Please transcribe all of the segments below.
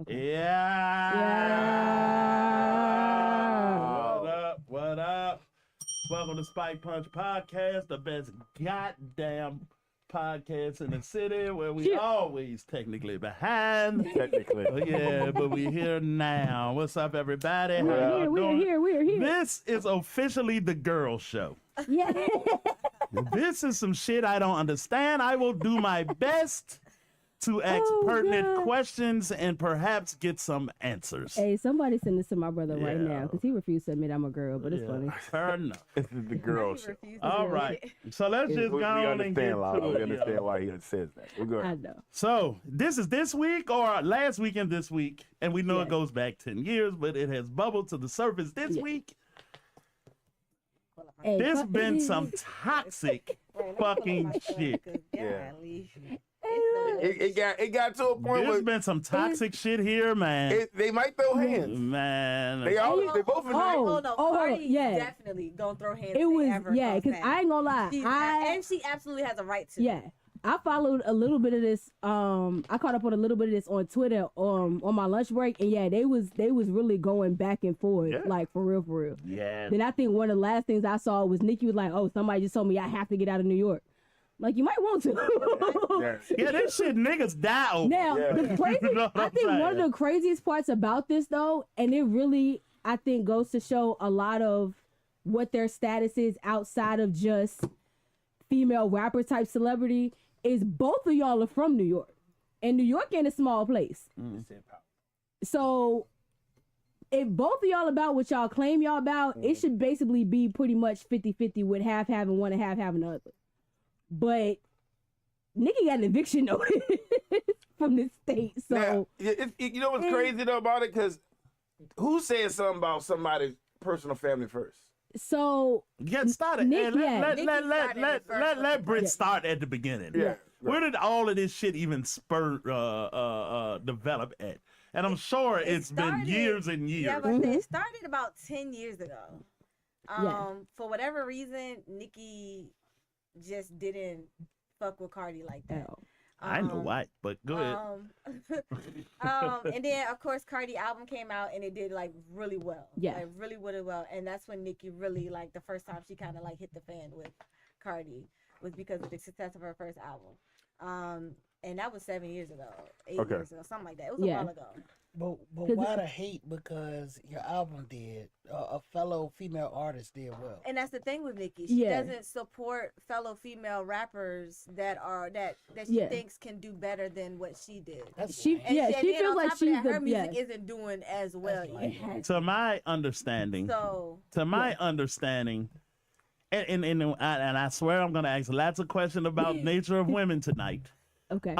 Okay. Yeah. What up? What up? Welcome to Spike Punch Podcast, the best goddamn podcast in the city where we always technically behind. Technically. Oh, yeah, but we here now. What's up, everybody? How y'all We're doing? here. This is officially the girl show. Yeah. This is some shit I don't understand. I will do my best to ask pertinent questions and perhaps get some answers. Hey, somebody send this to my brother right now because he refused to admit I'm a girl, but it's funny. Fair enough. This is the girl show. All right. So let's just go on and get to We it. understand why he says that. We're good. I know. So this is this week or last weekend this week, and we know it goes back 10 years, but it has bubbled to the surface this week. Hey, There's been some toxic fucking shit. Yeah. It got to a point There's where been some toxic shit here, man. they might throw hands. Man. They both agree. Oh, Cardi yeah. definitely gonna throw hands. It was, ever because I ain't gonna lie. and she absolutely has a right to. Yeah. I followed a little bit of this. I caught up on a little bit of this on Twitter on my lunch break, and they was really going back and forth, like for real. Yeah. Then I think one of the last things I saw was Nicki was like, "Oh, somebody just told me I have to get out of New York." Like, you might want to. Yeah, this shit niggas die over. Now, the crazy, You know what I I'm think one saying? of the craziest parts about this, though, and it really, I think, goes to show a lot of what their status is outside of just female rapper type celebrity, is both of y'all are from New York. And New York ain't a small place. So if both of y'all about what y'all claim y'all about, it should basically be pretty much 50-50 with half having one and half having the other. But Nicki got an eviction notice from the state. So Now, you know what's crazy though about it? Because who said something about somebody's personal family first? So Get started. Nick- And yeah. let Britt start at the beginning. Yeah. Where did all of this shit even develop at? And I'm sure it's been years and years. Yeah, but it started about 10 years ago. For whatever reason, Nicki just didn't fuck with Cardi like that. I know why, but go ahead. And then of course Cardi album came out and it did like really well. Yeah. Like really well. And that's when Nicki really, like, the first time she kind of like hit the fan with Cardi was because of the success of her first album. And that was 7 years ago, 8 years ago, something like that. It was a while ago. But why the hate? Because your album did, a fellow female artist did well. And that's the thing with Nicki. She doesn't support fellow female rappers that she thinks can do better than what she did. she feels like she's her music isn't doing as well yet. To my understanding, and I swear I'm gonna ask lots of questions about nature of women tonight. Okay.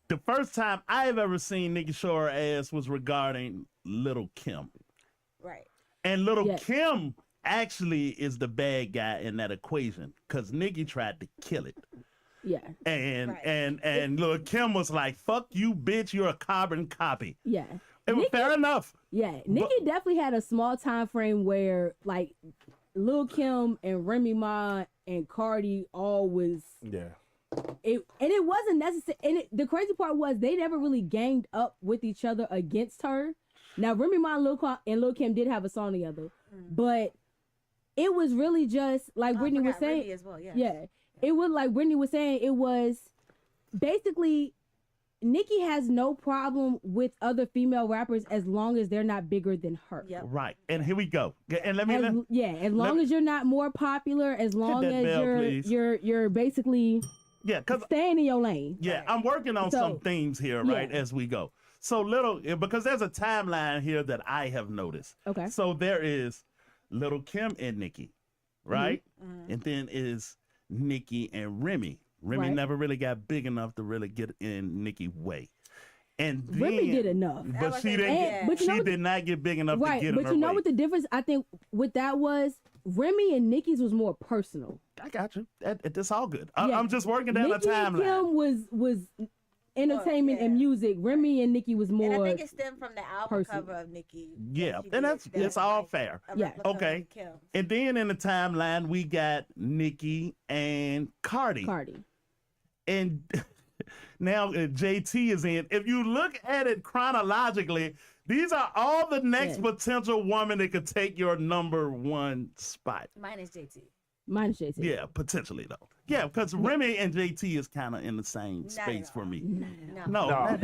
The first time I've ever seen Nicki show her ass was regarding Little Kim. Right. And Little Kim actually is the bad guy in that equation because Nicki tried to kill it. Yeah. And Lil Kim was like, "Fuck you, bitch! You're a carbon copy." Yeah. It was fair enough. Yeah. Nicki definitely had a small time frame where like Lil Kim and Remy Ma and Cardi all was it wasn't necessary. And the crazy part was they never really ganged up with each other against her. Now Remy Ma and Lil Kim did have a song together, but it was really just like Brittany was saying. Remy as well, It was like Brittany was saying. It was basically Nicki has no problem with other female rappers as long as they're not bigger than her. Yep. Right. And here we go. And let me as long as you're not more popular, as long as you're basically staying in your lane. Yeah, I'm working on some themes here, right, as we go. So because there's a timeline here that I have noticed. Okay. So there is Little Kim and Nicki, right? Mm-hmm. And then is Nicki and Remy. Remy never really got big enough to really get in Nicki's way. And then, Remy did enough. But she didn't. She did not get big enough to get in her way. But you know what the difference I think with that was? Remy and Nicki's was more personal. I got you. That's all good. I'm just working down a timeline. Nicki and Kim was entertainment and music. Remy and Nicki was more. And I think it stemmed from the album cover of Nicki. Yeah, and it's all fair. Yeah. Okay. And then in the timeline we got Nicki and Cardi. Cardi. And Now JT is in. If you look at it chronologically, these are all the next potential woman that could take your number one spot. Mine is JT. Mine is JT. Yeah, potentially though. Yeah, because Remy and JT is kind of in the same space for me. No. Y'all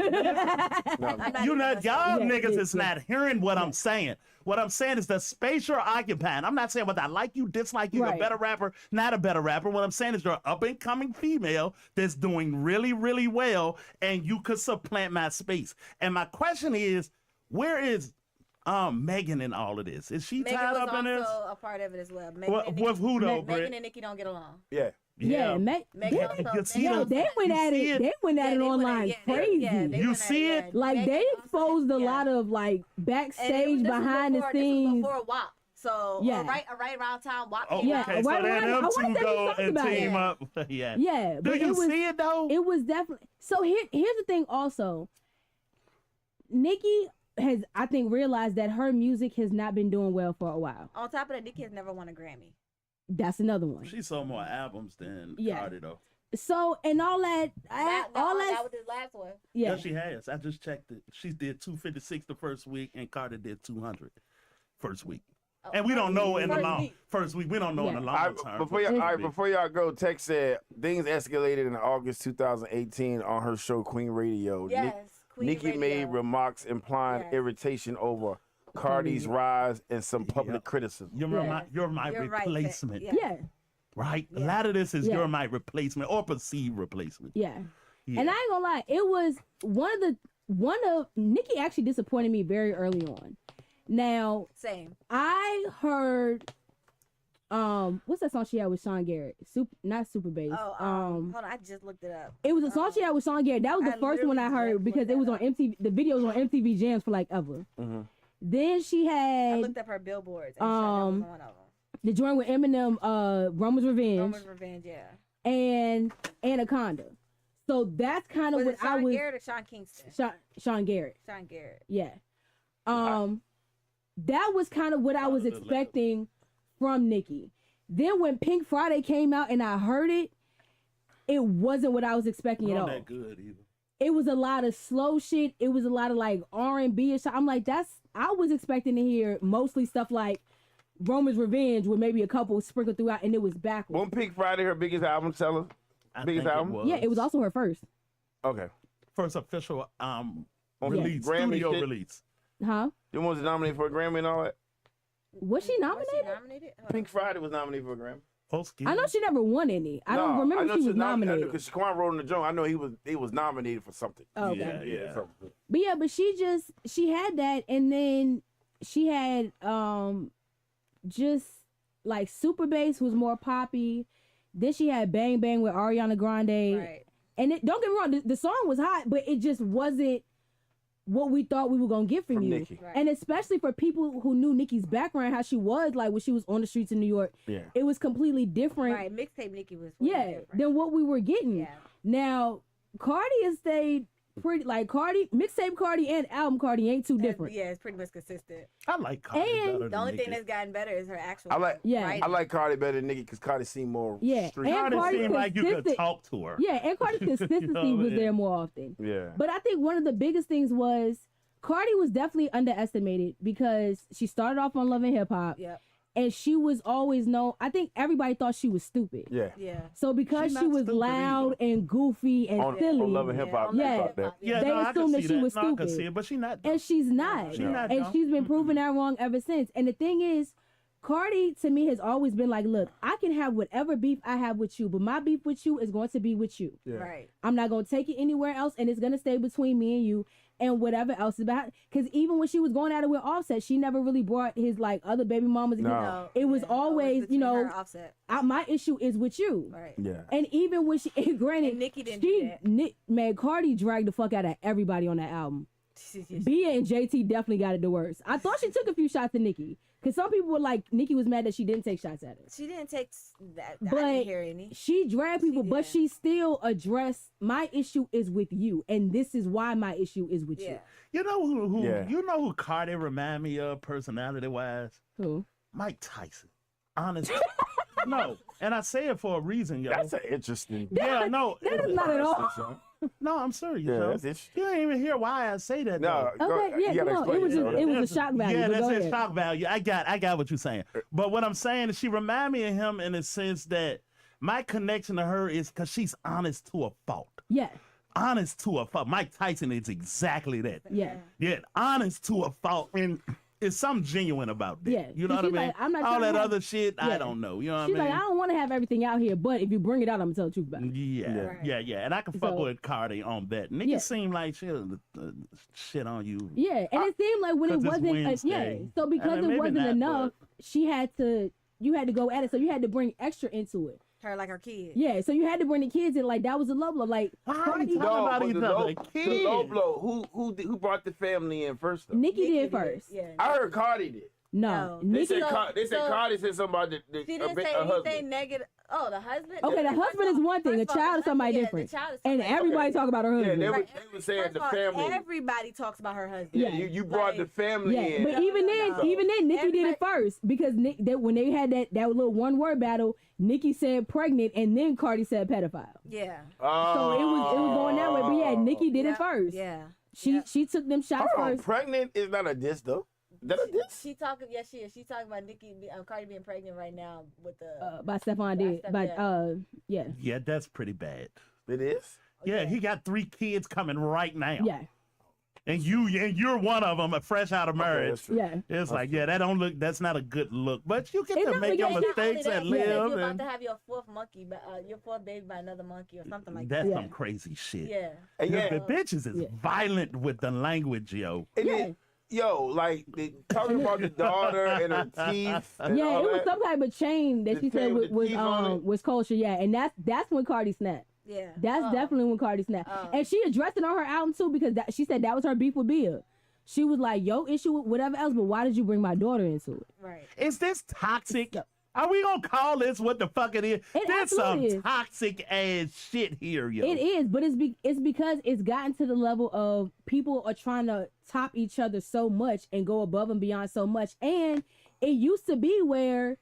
niggas is not hearing what I'm saying. What I'm saying is the space you're occupying. I'm not saying whether I like you, dislike you, a better rapper, not a better rapper. What I'm saying is you're an up and coming female that's doing really, really well, and you could supplant my space. And my question is, where is Megan in all of this? Is she Megan tied was up in this? also a part of it as well. With who though, Britt? Megan and Nicki don't get along. Yeah. Megan they went at it. They went at it online crazy. You see it? Like they exposed a lot of like backstage behind the scenes. Before WAP. So right around time WAP. Okay, so then them two go and team up. Yeah. Do you see it though? It was definitely. So here's the thing. Also, Nicki has, I think, realized that her music has not been doing well for a while. On top of that, Nicki has never won a Grammy. That's another one. She sold more albums than Cardi though. So and all that, That was his last one. Yeah, she has. I just checked it. She did 256 the first week, and Cardi did 200 first week. And we don't know in the long first week. We don't know in the long term. Before y'all go, Tech said things escalated in August 2018 on her show Queen Radio. Yes. Nicki made remarks implying irritation over Cardi's rise and some public criticism. You're my replacement. Right? A lot of this is you're my replacement or perceived replacement. Yeah. And I ain't gonna lie, it was one of Nicki actually disappointed me very early on. Now, I heard what's that song she had with Sean Garrett? Not Super Bass. Hold on, I just looked it up. It was a song she had with Sean Garrett. That was the first one I heard because it was on MTV. The video was on MTV Jams for like ever. Mm-hmm. Then she had. I looked up her billboards. And was one of them. The joint with Eminem, Roman's Revenge. Roman's Revenge, yeah. And Anaconda. So that's kind of what I was. Sean Garrett or Sean Kingston? Sean Garrett. Sean Garrett. Yeah. That was kind of what I was expecting from Nicki. Then when Pink Friday came out and I heard it, it wasn't what I was expecting at all. Not that good either. It was a lot of slow shit. It was a lot of like R&B and shit. I'm like, I was expecting to hear mostly stuff like Roman's Revenge with maybe a couple sprinkled throughout, and it was backwards. Wasn't Pink Friday her biggest album seller? Biggest album? Yeah, it was also her first. Okay. First official release, studio release. Huh? You was nominated for a Grammy and all that? Was she nominated? Pink Friday was nominated for a Grammy. I know she never won any. I don't remember she was nominated. Because Shaquan wrote in the joint. I know he was nominated for something. Oh, okay. Yeah. But she had that, and then she had just like Super Bass was more poppy. Then she had Bang Bang with Ariana Grande. Right. And don't get me wrong, the song was hot, but it just wasn't what we thought we were gonna get from you. Nicki. Right. And especially for people who knew Nicki's background, how she was like when she was on the streets in New York. Yeah. It was completely different. Right, mixtape Nicki was different than what we were getting. Yeah. Now, Cardi has stayed pretty like mixtape Cardi and album Cardi ain't too different. Yeah, it's pretty much consistent. I like Cardi better than the only Nicki. thing that's gotten better is her actual. I like Cardi better than Nicki because Cardi seemed more street. And Cardi seemed like you could talk to her. Yeah, and Cardi's consistency was there more often. Yeah. But I think one of the biggest things was Cardi was definitely underestimated because she started off on Love and Hip Hop. Yep. And she was always known. I think everybody thought she was stupid. Yeah. Yeah. So because she was loud and goofy and silly, on Love and Hip Hop, they assumed that she was stupid. I can see it, but she's not. And she's not. And she's been proving that wrong ever since. And the thing is, Cardi to me has always been like, look, I can have whatever beef I have with you, but my beef with you is going to be with you. Yeah. Right. I'm not going to take it anywhere else, and it's going to stay between me and you. And whatever else is about, because even when she was going at it with Offset, she never really brought his like other baby mamas. No. It was always, you know, Offset. My issue is with you. Right. Yeah. And even when granted, and Nicki didn't do that. Cardi dragged the fuck out of everybody on that album. Bia and JT definitely got it the worst. I thought she took a few shots at Nicki. Because some people were like, Nicki was mad that she didn't take shots at her. She didn't take that. But I didn't hear any. She dragged people, but she still addressed, my issue is with you. And this is why my issue is with you. You know who Cardi remind me of personality-wise? Who? Mike Tyson. Honestly. No. And I say it for a reason, yo. That's an interesting. That is not at all. No, I'm serious. Yeah, yo. that's interesting. You ain't even hear why I say that. No, though. go, Okay, yeah, you gotta no, explain it was that, just though. it was a shock value. Yeah, but that's go a ahead. shock value. I got what you're saying. But what I'm saying is she remind me of him in the sense that my connection to her is because she's honest to a fault. Yeah, Honest to a fault. Mike Tyson is exactly that. yeah. Yeah, honest to a fault. And it's something genuine about that. Yeah, You know what I she's mean? like, I'm not All trying to that have- other shit, I Yeah. don't know. You know what She's I mean? like, I don't want to have everything out here, but if you bring it out, I'm gonna tell the truth about it. Yeah. And I can fuck So- with Cardi on that. Nigga Yeah. seem like she'll shit on you. Yeah, and it seemed like when it 'Cause it's wasn't, Wednesday. so because I mean, it maybe wasn't not, enough, you had to go at it, so you had to bring extra into it. Her like her kid. Yeah, so you had to bring the kids in, like that was a low blow. Like Why are Cardi, you talking about but each the other? low, Kids. the low blow. Who brought the family in first? Though? Nikki did did. first. Yeah. I heard Cardi did. No, No. They Nikki. said, So- they said so- Cardi said something about She didn't her say anything husband. negative. Oh, the husband. Okay, the First husband of is all- one thing. A first of all, child the is somebody husband- different. The child is And somebody everybody talk about her Yeah, husband. they Right, were saying first the of all, family. Everybody talks about her husband. Yeah. You brought the Like, family Yeah, in. but No, even no, then, no. Nikki did it Everybody- first because when they had that little one word battle, Nikki said pregnant and then Cardi said pedophile. Yeah. So it was going that way. But yeah, Nikki did Yeah. it first. Yeah. She took them shots Hold on, first. pregnant is not a diss though. That a diss? She talking. Yes, she is. She's talking about Cardi being pregnant right now with the. By Stephon did. But yeah. Yeah, that's pretty bad. It is. Yeah, he got 3 kids coming right now. Yeah. And you're one of them, fresh out of Okay, marriage. that's true. Yeah. It's like, yeah, that's not a good look. But you get It's to not- make yeah, your it's not mistakes and live. You're about And to have your fourth monkey, your fourth baby by another monkey or something like that's that. some crazy shit. Yeah. And The, yeah, the bitches is Yeah. violent with the language, yo. and Yeah. then, like talking about the daughter and her teeth. And Yeah, all it was that. some type of chain that The she said chain with the was teeth on it. was kosher. Yeah, and that's when Cardi snapped. Yeah. That's Oh. definitely when Cardi snapped. Oh. And she addressed it on her album too because she said that was her beef with Bia. She was like, "Yo, issue with whatever else, but why did you bring my daughter into it?" Right. Is this toxic? Are we gonna call this what the fuck it is? It There's some absolutely is. toxic ass shit here, yo. It is, but it's because it's gotten to the level of people are trying to top each other so much and go above and beyond so much. And it used to be where,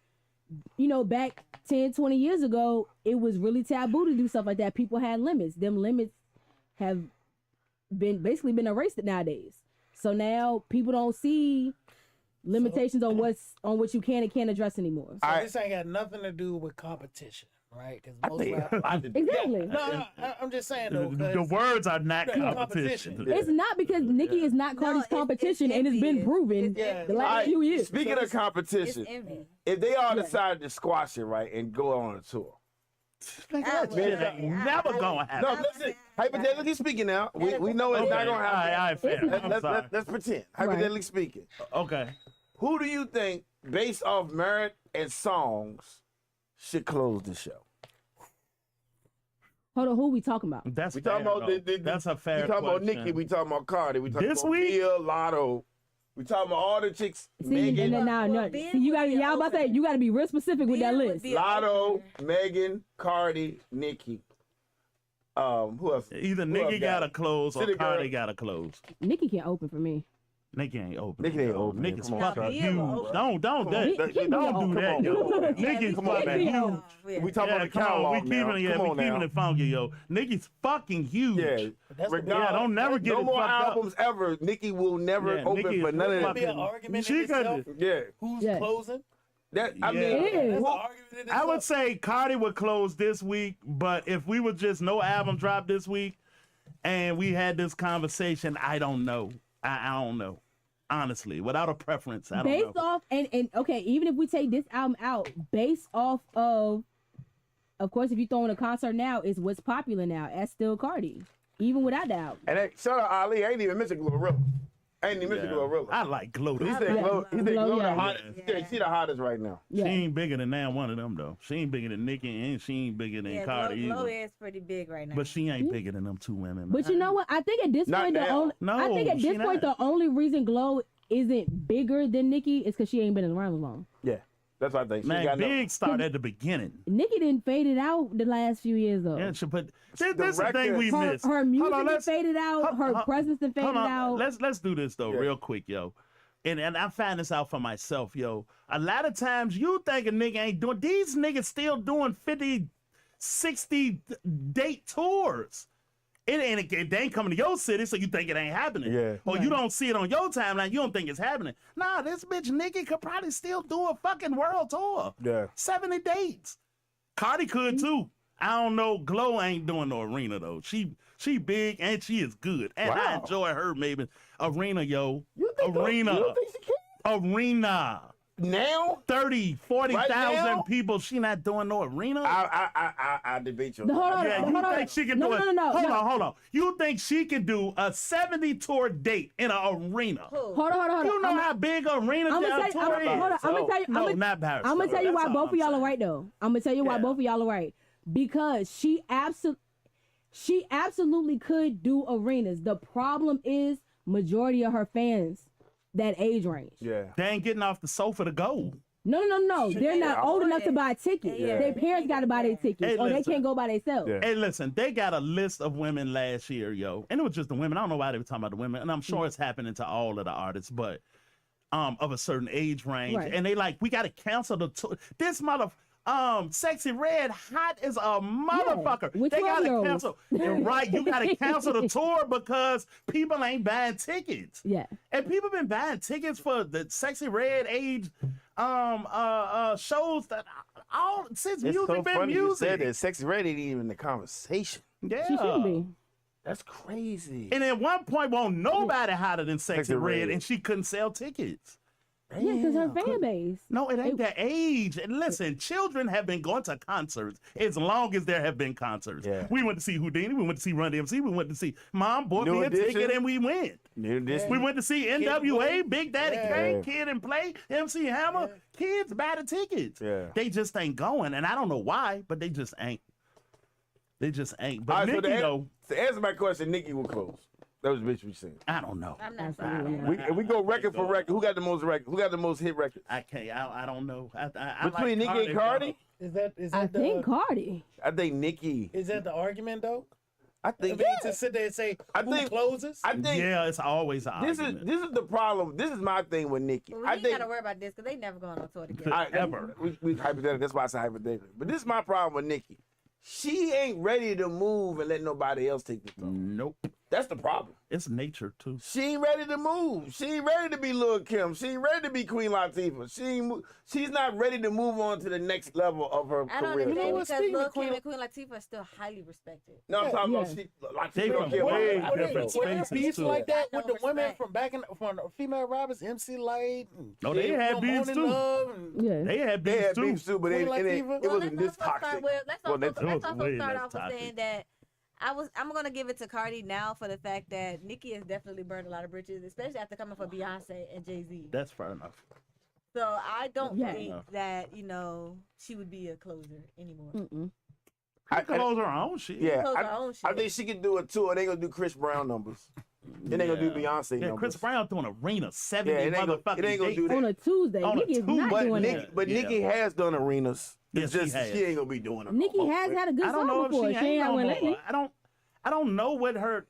back 10, 20 years ago, it was really taboo to do stuff like that. People had limits. Them limits have basically been erased nowadays. So now people don't see limitations on what you can and can't address anymore. So this ain't got nothing to do with competition, right? Because most rappers. Exactly. No, I'm just saying though. The 'cause- words are not Yeah, competition. competition. It's not because Nicki is not Cardi's it's competition, and it's been envious. proven It's Yeah. the last few years. Speaking of It's competition, envy. if they all decided to squash it, right, and go on a tour. Nigga, that shit ain't never gonna happen. No, listen. Hypothetically speaking, now we know it's not gonna happen. All right, fair. I'm sorry. Let's pretend. Hypothetically speaking, Okay. who do you think, based off merit and songs, should close the show? Hold on, who we talking about? That's We fair, talking about though. That's a fair We talking about question. Nicki. We talking about Cardi. We talking This about week? Bia, Lotto. We talking about all the chicks. See, Megan, and then now, Well, no, Ben see, you got would be y'all about to say open. you got to be real specific with that Ben would list. be- Lotto, Megan, Cardi, Nicki. Who else? Either Who Nicki else got got to it? close or City Cardi Girl. got to close. Nicki can't open for me. Nicki ain't open. Nicki ain't open. Nicki's Come on, fucking son. huge. Come Don't on, don't Come that. on, Nicki Don't do come that, on, yo. come on. Nicki's Come on, fucking man. huge. We talking Yeah, about the come on, catalog we now. keeping Come we on keeping now. it funky, yo. Nicki's fucking huge. Yeah, That's the regardless, Yeah, don't never get no it more fucked up. albums ever. Nicki will never Yeah, open Nicki for is none of It'll that. be an argument She in itself. could- Yeah, Who's Yeah. closing? that I Yeah. mean, It is. That's an who- argument in I would itself. say Cardi would close this week, but if we would just no album drop this week and we had this conversation, I don't know. I don't know. Honestly, without a preference, I don't Based know. off and okay, even if we take this album out, based off of course, if you throw in a concert now, is what's popular now. That's still Cardi, even without the album. and that, shout out Ali. I ain't even mentioned Glorilla. I ain't even mentioned Yeah. Glorilla. I like Glow. He though. said Yeah. Glow. He said Glow, Glow the yeah. hottest. Yeah. She the hottest right now. Yeah, She ain't bigger than now one of them though. She ain't bigger than Nicki and she ain't bigger than Yeah, Cardi Glow either. is pretty big right now. But she ain't bigger than them two women. but you know what? I think at this Not point, now. I think at No, this she point, not. the only reason Glow isn't bigger than Nicki is because she ain't been around as long. Yeah, that's what I think. She Man, got no. Big started at the beginning. Nicki didn't fade it out the last few years though. Yeah, but this is the record- thing we her, missed. her music Hold on, done let's- faded out. hold- Her hold- presence done faded Hold on, out. let's do this though, Yeah. real quick, yo. And I find this out for myself, yo. A lot of times you think a nigga ain't doing, these niggas still doing 50, 60 date tours. They ain't coming to your city, so you think it ain't happening. Yeah. Or you don't see it on your timeline, you don't think it's happening. Nah, this bitch Nicki could probably still do a fucking world tour. Yeah. 70 dates. Cardi could too. I don't know. Glow ain't doing no arena though. She big and she is good. And I Wow. enjoy her maybe. Arena, yo. You think Arena. You don't think she can? Arena. Now? 30, 40,000 Right now? people. She not doing no arena. I debate you. Hold on, Yeah, hold you on. think she can No, do it? no, no, Hold no. on, hold on. You think she can do a 70 tour date in an arena? Hold on. You know how big arena I'm tour gonna tell you. is? Hold on. I'm gonna tell you. No, not Paris. I'm gonna tell you why That's all both of I'm y'all are saying. right though. I'm gonna tell you why Yeah. both of y'all are right. Because she absolutely could do arenas. The problem is majority of her fans that age range. Yeah. They ain't getting off the sofa to go. No. They're not old enough to buy a ticket. Yeah. Their parents got to buy their tickets, Hey, or they listen. can't go by themselves. Yeah. Hey, listen, they got a list of women last year, yo. And it was just the women. I don't know why they were talking about the women. And I'm sure it's happening to all of the artists, but of a certain age range. Right. And they like, we gotta cancel the tour. This Sexy Red hot as a motherfucker. with They gotta 12-year-olds. cancel. And right, you gotta cancel the tour because people ain't buying tickets. Yeah. And people been buying tickets for the Sexy Red age shows that all since It's music so been funny you said music. that. Sexy Red ain't even in the conversation. Yeah. She shouldn't be. That's crazy. And at one point, won't nobody hotter than Sexy Sexy Red, Red. and she couldn't sell tickets. Yeah, because her Damn. fan base. No, it ain't that age. And listen, children have been going to concerts as long as there have been concerts. Yeah. We went to see Houdini, we went to see Run DMC, we went to see Mom bought New me a Edition. ticket and we went. New edition. We went to see NWA, Big Daddy Yeah. Kane, Kid and Play, MC Hammer. Kids buy the tickets. Yeah. They just ain't going. And I don't know why, but they just ain't. They just ain't. But All right, Nicki, though, to answer my question, Nicki will close. That was the bitch we seen. I don't know. I'm not Absolutely sorry. not. If we go record for record, who got the most record? Who got the most hit records? I can't. I don't know. I Between like Nicki and Cardi? Is that I think the Cardi. I think Nicki. is that the argument though? I I think mean, to sit there and say I who think- closes. I think Yeah, it's always an this argument. is the problem. This is my thing with Nicki. But we I ain't think gotta worry about this because they never going on tour together. Ever. we hypothetical. That's why I say hypothetical. But this is my problem with Nicki. She ain't ready to move and let nobody else take the throne. Nope. That's the problem. It's nature too. She ain't ready to move. She ain't ready to be Lil' Kim. She ain't ready to be Queen Latifah. She's not ready to move on to the next level of her I don't career. understand what, because speaking of Lil' Kim Queen- and Queen Latifah are still highly respected. No, I'm talking Yeah. about They Latifah from don't care about way that. What different is spaces, beefs too. like that No with the women respect. from from the female rappers, MC Light? And No, they had beefs, Morning too. Love and- Yeah. They had They beefs had too. beefs too, but Queen it Latifah? wasn't this toxic. Let's Well, also that was way start less off with toxic. saying that I'm gonna give it to Cardi now for the fact that Nicki has definitely burned a lot of bridges, especially after coming for Beyonce and Jay-Z. That's fair enough. So I don't Yeah. think that she would be a closer anymore. Mm-mm. She close her own shit. Yeah, Close her own shit. I think she could do a tour. They gonna do Chris Brown numbers. Then they gonna do Beyonce Yeah, numbers. Chris Brown doing arena 70 Yeah, it ain't gonna- motherfucking it ain't gonna dates. do that. On a Tuesday. On a Nicki is not But doing Nicki, that. but Yeah. Nicki has done arenas. Yes, It's she just has. she ain't gonna be doing them. Nicki no has more. had a good I don't know song if before. she She ain't ain't had no one more. lately. I don't know what her.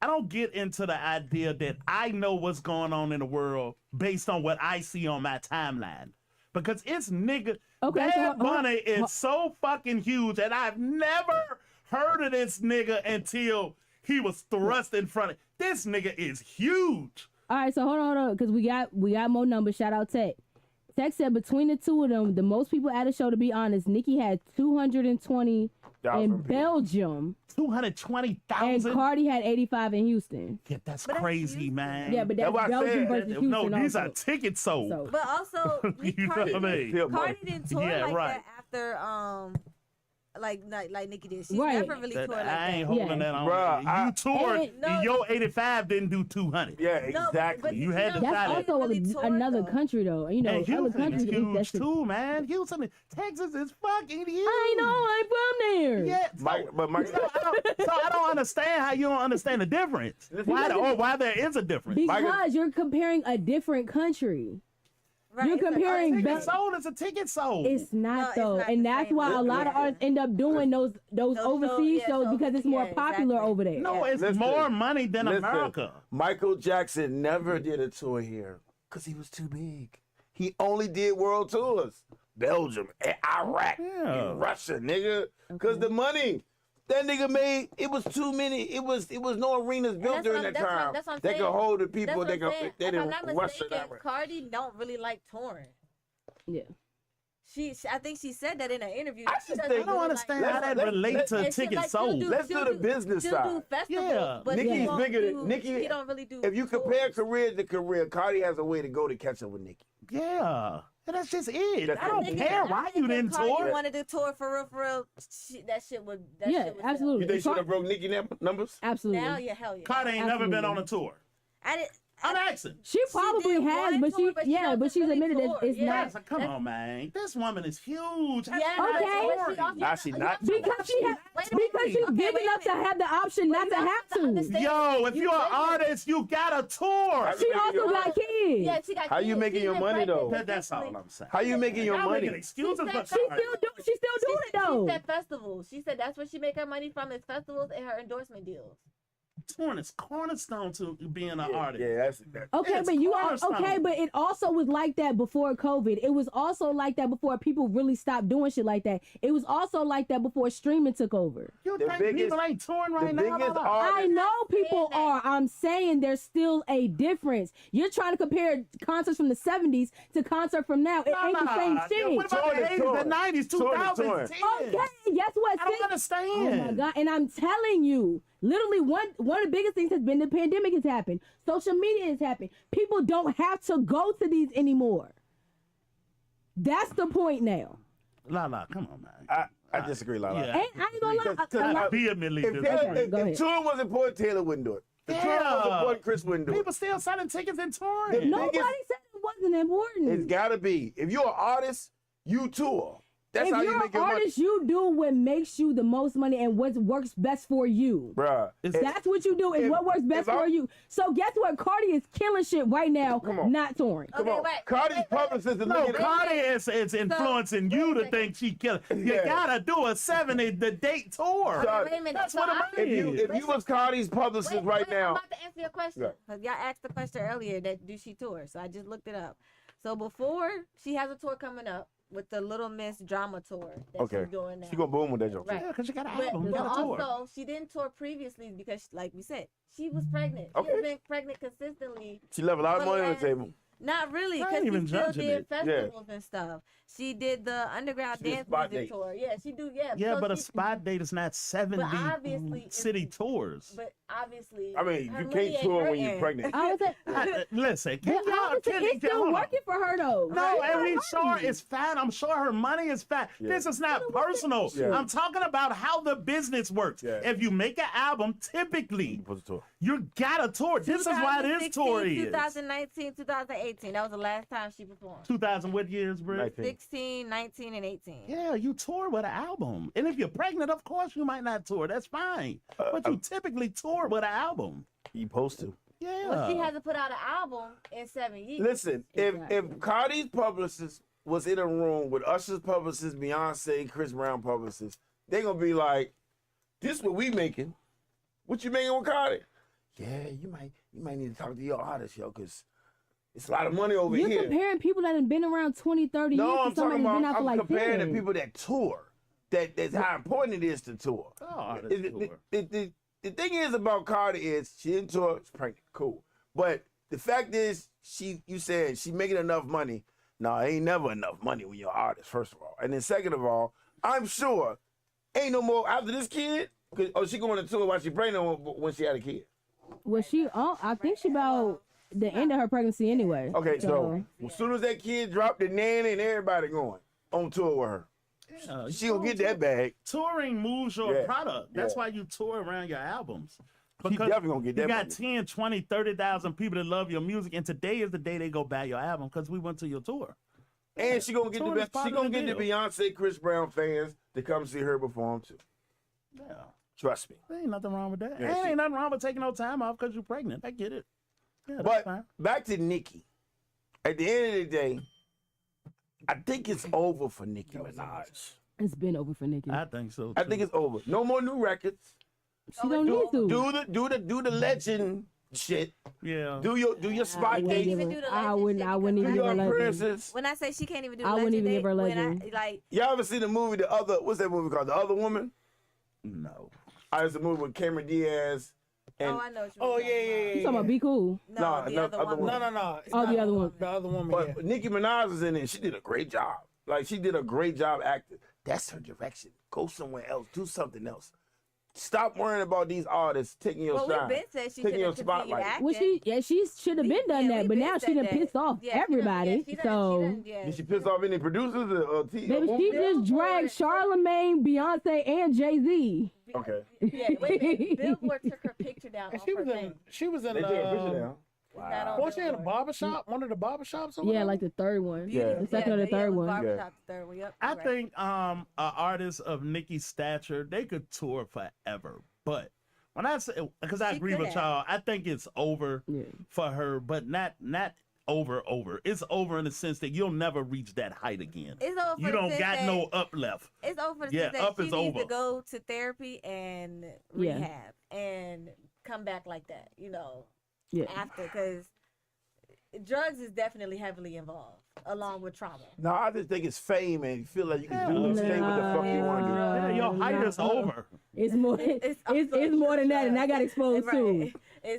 I don't get into the idea that I know what's going on in the world based on what I see on my timeline. Because it's nigga. Okay, so Bad Bunny is so fucking huge, and I've never heard of this nigga until he was thrust in front of. This nigga is huge. All right, so hold on, because we got more numbers. Shout out Tech. Tech said between the two of them, the most people at a show, to be honest, Nicki had 220 in 1,000 people. Belgium, and 220,000. Cardi had 85 in Houston. Yeah, that's But that's crazy, Houston. man. Yeah, but That's that's what I Belgium said. versus Houston. No, these also. are tickets sold. So, But also, You know what I mean? Feel money. Cardi didn't tour Yeah, like right. that after like Nicki did. She Right. never really That- toured like I ain't that. holding Yeah. that on. Bruh, I- you toured. And- No. Your 85 didn't do 200. Yeah, No, exactly. but You had to know, try that's that. she also really toured, another though. country, though. You know, And other Houston countries is at least huge that's too, man. Houston, Texas is fucking huge. I know, I'm from there. Yeah, Mike, so I don't understand how you don't understand the difference. Why there is a difference. Because you're comparing a different country. Right, You're it's like, comparing oh, Ticket Bel- sold is a ticket sold. It's not No, it's though, not and the that's same. why a lot of artists end up doing those shows, overseas yeah, shows so- because it's more yeah, popular exactly. over there. no, it's Listen, more money than listen, America. Michael Jackson never did a tour here because he was too big. He only did world tours. Belgium, Iraq, Yeah. and Russia, nigga. Because the money. That nigga made it was too many. It was no arenas built during that time that's what I'm that saying. could hold the That's people. what They I'm could. saying. They If I'm didn't not rush it mistaken, that way. Cardi don't really like touring. Yeah. I think she said that in an interview. I She just doesn't think- I don't really understand like how Let's- that relates to and she, tickets like, she'll sold. Let's do the business she'll side. do festivals, Yeah. but Nicki's she won't bigger than- do, Nicki- She don't really do. If you compare tours. career to career, Cardi has a way to go to catch up with Nicki. Yeah. And that's just it. That's I don't it. care why you didn't Cardi tour. wanted to tour for real. That shit would. Yeah, shit would absolutely. You think she would have broke Nicki numbers? Absolutely. Now, yeah, hell yeah. Cardi ain't never been Absolutely. on a tour. I did. I'm asking. She probably did has, one but tour, but she don't but she's really admitted tour. it's Yeah. not. Guys, come on, man. This woman is huge. How Yeah, she not Okay. touring? Nah, she not. Because she has, Wait a because she's minute. big Okay, enough wait a to have the option not you to have have to to. understand- Yo, if You you're an make it. artist, you gotta tour. She also got kids. Yeah, she got How you kids. making She's your been money, pregnant though? That's all consistently. I'm saying. How you making your Y'all money? making excuses She for said She's Cardi. still doing it though. She said festivals. She said that's where she make her money from is festivals and her endorsement deals. Touring is cornerstone to being an artist. Yeah, that's that. Okay, It's but you are cornerstone. okay, but it also was like that before COVID. It was also like that before people really stopped doing shit like that. It was also like that before streaming took over. You The think biggest- people ain't touring The right now? biggest I artist. know people that. are. I'm saying there's still a difference. You're trying to compare concerts from the 70s to concert from now. It ain't the same Yeah, shit. what about Touring the is 80s, touring. the 90s, Touring is 2000s, touring. 10s? Okay, guess what? I don't Sis? understand. Oh my God. And I'm telling you, literally one of the biggest things has been the pandemic has happened. Social media has happened. People don't have to go to these anymore. That's the point now. La, come on, man. I disagree, Lala. Yeah. And I ain't gonna lie. Because- a I lot- vehemently If, disagree. Okay, go ahead. if touring was important, Taylor wouldn't do it. If touring was Yeah. important, Chris wouldn't do it. People still selling tickets and touring. No. Nobody said it wasn't important. It's gotta be. If you're an artist, you tour. That's if how you're you make an your money. artist, you do what makes you the most money and what works best for you. Bruh. That's what you do, is if- what works best if I'm- for you. So guess what? Cardi is killing shit right now, Come on. not touring. Come Okay, on. wait, Cardi's wait, publicist is No, looking at Cardi is influencing wait a you to second. think she killing. You Yeah. gotta do a 70-date tour. So- Wait a minute. That's So what I- it is. if you was Cardi's publicist right I'm now, about to answer your question. Yeah. 'Cause y'all asked the question earlier that do she tour? So I just looked it up. So before she has a tour coming up with the Little Miss Drama Tour that okay, she's doing now. she gonna boom with that joke. Right. Yeah, because you got an But, album. You but got a tour. also, she didn't tour previously because, like we said, she was pregnant. Okay. She's been pregnant consistently. She left a lot of For the money on the last- table. Not really, I because ain't she even still judging did it. festivals and stuff. She did the underground She did dance spot music dates. tour. Yeah, she do. Yeah, Yeah, so but a she- spot date is not 70 obviously it's- city tours. But obviously, I mean, her you money can't ain't tour when hurting. you're pregnant. I would say, Listen, but can y'all honestly, it's still hold on. working for her though. No, It's and we not sure working. it's fat. I'm sure her money is fat. Yeah. This is not personal. Yeah. I'm talking about how the business works. Yeah. If you make an album, typically Supposed to tour. you got a tour. This is why this 2016, tour is. 2019, 2018. That was the last time she performed. 2000 what years, bro? 19. 16, 19, and 18. Yeah, you tour with an album. And if you're pregnant, of course you might not tour. That's fine. But you typically tour with an album. You supposed to. Yeah. Well, she hasn't put out an album in 7 years. Listen, Exactly. if Cardi's publicist was in a room with Usher's publicist, Beyonce, Chris Brown publicist, they gonna be like, "This what we making? What you making with Cardi? Yeah, you might need to talk to your artist, yo, cause it's a lot of money over You're here." comparing people that have been around 20, 30 No, years I'm to somebody talking that's been about out for I'm like comparing 10. the people that tour. That's how important it is to tour. Oh, artist tour. The thing is about Cardi is she didn't tour, she's pregnant, cool. But the fact is, you said she making enough money. No, ain't never enough money when you're an artist, first of all. And then second of all, I'm sure ain't no more after this kid. Or she going to tour while she pregnant when she had a kid. Well, I think she about the end of her pregnancy anyway. Okay, so as soon as that kid dropped, the nanny and everybody going on tour with her. Yeah, She gonna get that bag. Touring moves your Yeah, product. That's yeah. why you tour around your albums. She definitely gonna get that You got money. 10, 20, 30,000 people that love your music, and today is the day they go buy your album because we went to your tour. And she gonna get Tour the is best. part She of gonna the get the deal. Beyonce, Chris Brown fans to come see her perform too. Yeah. Trust me. There ain't nothing wrong with that. Yeah, And ain't nothing wrong with taking no time off because you're pregnant. I get it. Yeah, that's But fine. back to Nicki. At the end of the day, I think it's over for Nicki Minaj. It's been over for Nicki. I think so. Too. I think it's over. No more new records. She don't need to. Do the legend shit. Yeah. Do your spot wouldn't dates. give even her- do the I legend wouldn't. shit I wouldn't Do even give her your legend. appearances. When I say she can't even do I wouldn't even give her when legend. like Y'all ever seen the movie what's that movie called? The Other Woman? No. It's a movie with Cameron Diaz. And Oh, I know. Oh, yeah. You talking about Be Cool? No, the other other woman. No. It's Oh, not the other one. The other woman, but yeah. Nicki Minaj was in it. And she did a great job. Like she did a great job acting. That's her direction. Go somewhere else. Do something else. Stop worrying about these artists taking your Well, shine. we've been said she taking should your have continued spotlight. acting. Well, she should have been done that, but now she done pissed off everybody. So Did she piss off any producers or baby, she Billboard. just dragged Charlamagne, Beyonce, and Jay-Z. Okay. Yeah, wait a minute. Billboard took her picture down And off her thing. she was in They took a picture down. Wow. Was she in a barbershop? One of the barbershops or Yeah, whatever? like the third one. Yeah. The second or the third one. Barbershop, the third one. Yep. I you're right. think an artist of Nicki's stature, they could tour forever. But when I say, because I She agree could with have. y'all, I think it's over Yeah. for her, but not over. It's over in the sense that you'll never reach that height again. It's over. You for the don't sense got that- no up left. It's over. Yeah, Yeah, up she is needs over. to go to therapy and Yeah. rehab and come back like that. Yeah. After, because drugs is definitely heavily involved along with trauma. No, I just think it's fame and you feel like you can do Hell and say what the fuck you want to do. Yeah, your height is over. It's more. It's more than that, and I got exposed too.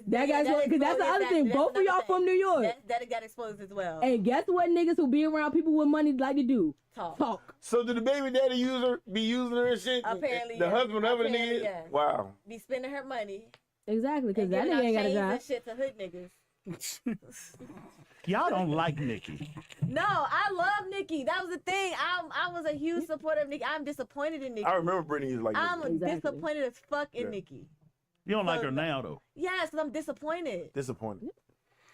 That got exposed because that's the other thing. Both of y'all from New York, That got exposed as well. and guess what? Niggas who be around people with money like to do talk. So did the baby daddy be using her and shit? Apparently, the yes. husband, whatever the Apparently, nigga is? yes. Wow. Be spending her money. Exactly, because And that giving nigga ain't out got a chains job. and shit to hood niggas. Y'all don't like Nicki. No, I love Nicki. That was the thing. I was a huge supporter of Nicki. I'm disappointed in Nicki. I remember Brittany was like I'm this. Exactly. disappointed as fuck in Yeah. Nicki. You don't like her now, though. Yes, because I'm disappointed. Disappointed.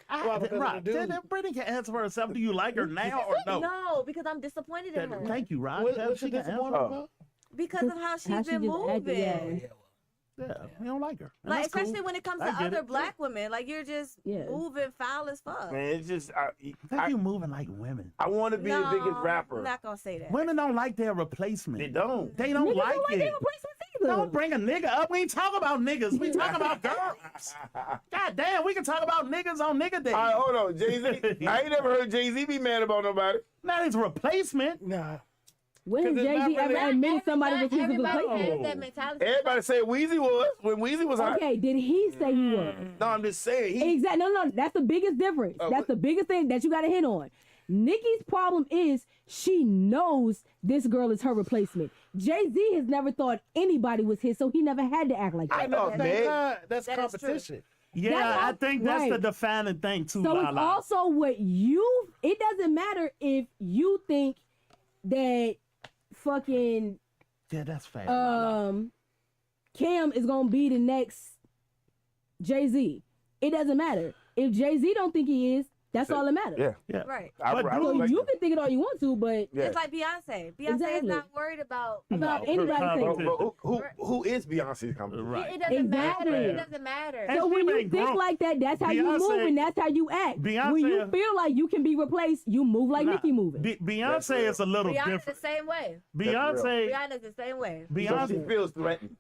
Well, because of Rob, the dude. Brittany can answer for herself. Do you like her now or no? No, because I'm disappointed in her. Thank you, Rob. What's She she can answer. disappointed Oh. about? Because of how she's How she been just acted, moving. yeah. Yeah, you don't like her. And Like, that's cool. especially when it comes to I get other it. black women. Like, you're just Yeah. moving foul as fuck. Man, it's just, I think you moving like women. I want to be the biggest rapper. I'm not going to say that. Women don't like their replacement. They don't. They don't Niggas like don't like it. their replacements either. Don't bring a nigga up. We ain't talk about niggas. We talk about girls. God damn, we can talk about niggas on nigga day. All right, hold on. Jay-Z. I ain't never heard Jay-Z be mad about nobody. Not his replacement. Nah. When has 'Cause it's not Jay-Z ever really- admitted somebody was his Everybody replacement? has that mentality. Everybody say Weezy was. When Weezy was hot. Okay, did he say he was? No, I'm just saying. He, Exactly. No, that's the biggest difference. Oh, That's what- the biggest thing that you got to hit on. Nikki's problem is she knows this girl is her replacement. Jay-Z has never thought anybody was his, so he never had to act like I that. know, That's man. that's That is true. competition. Yeah, That's I all- think that's the right. defining thing too. So it's Lala. also what it doesn't matter if you think that fucking Yeah, that's fair. Lala. Cam is gonna be the next Jay-Z. It doesn't matter. If Jay-Z don't think he is, that's all that matters. Yeah. Yeah. Right. But I So like you that. can think it all you want to, but Yeah. It's like Beyonce. Beyonce Exactly. is not worried about about No, anybody her thinking. But who is Beyonce's company? Right. It doesn't Exactly. matter. It doesn't matter. And So she when you been think grown- like that, that's how you Beyonce- move and that's how you act. Beyonce- When you feel like you can be replaced, you move like Nah, Nicki moving. Beyonce is a little Rihanna's the different. same way. Beyonce, Rihanna's the same way. So she Beyonce, feels threatened.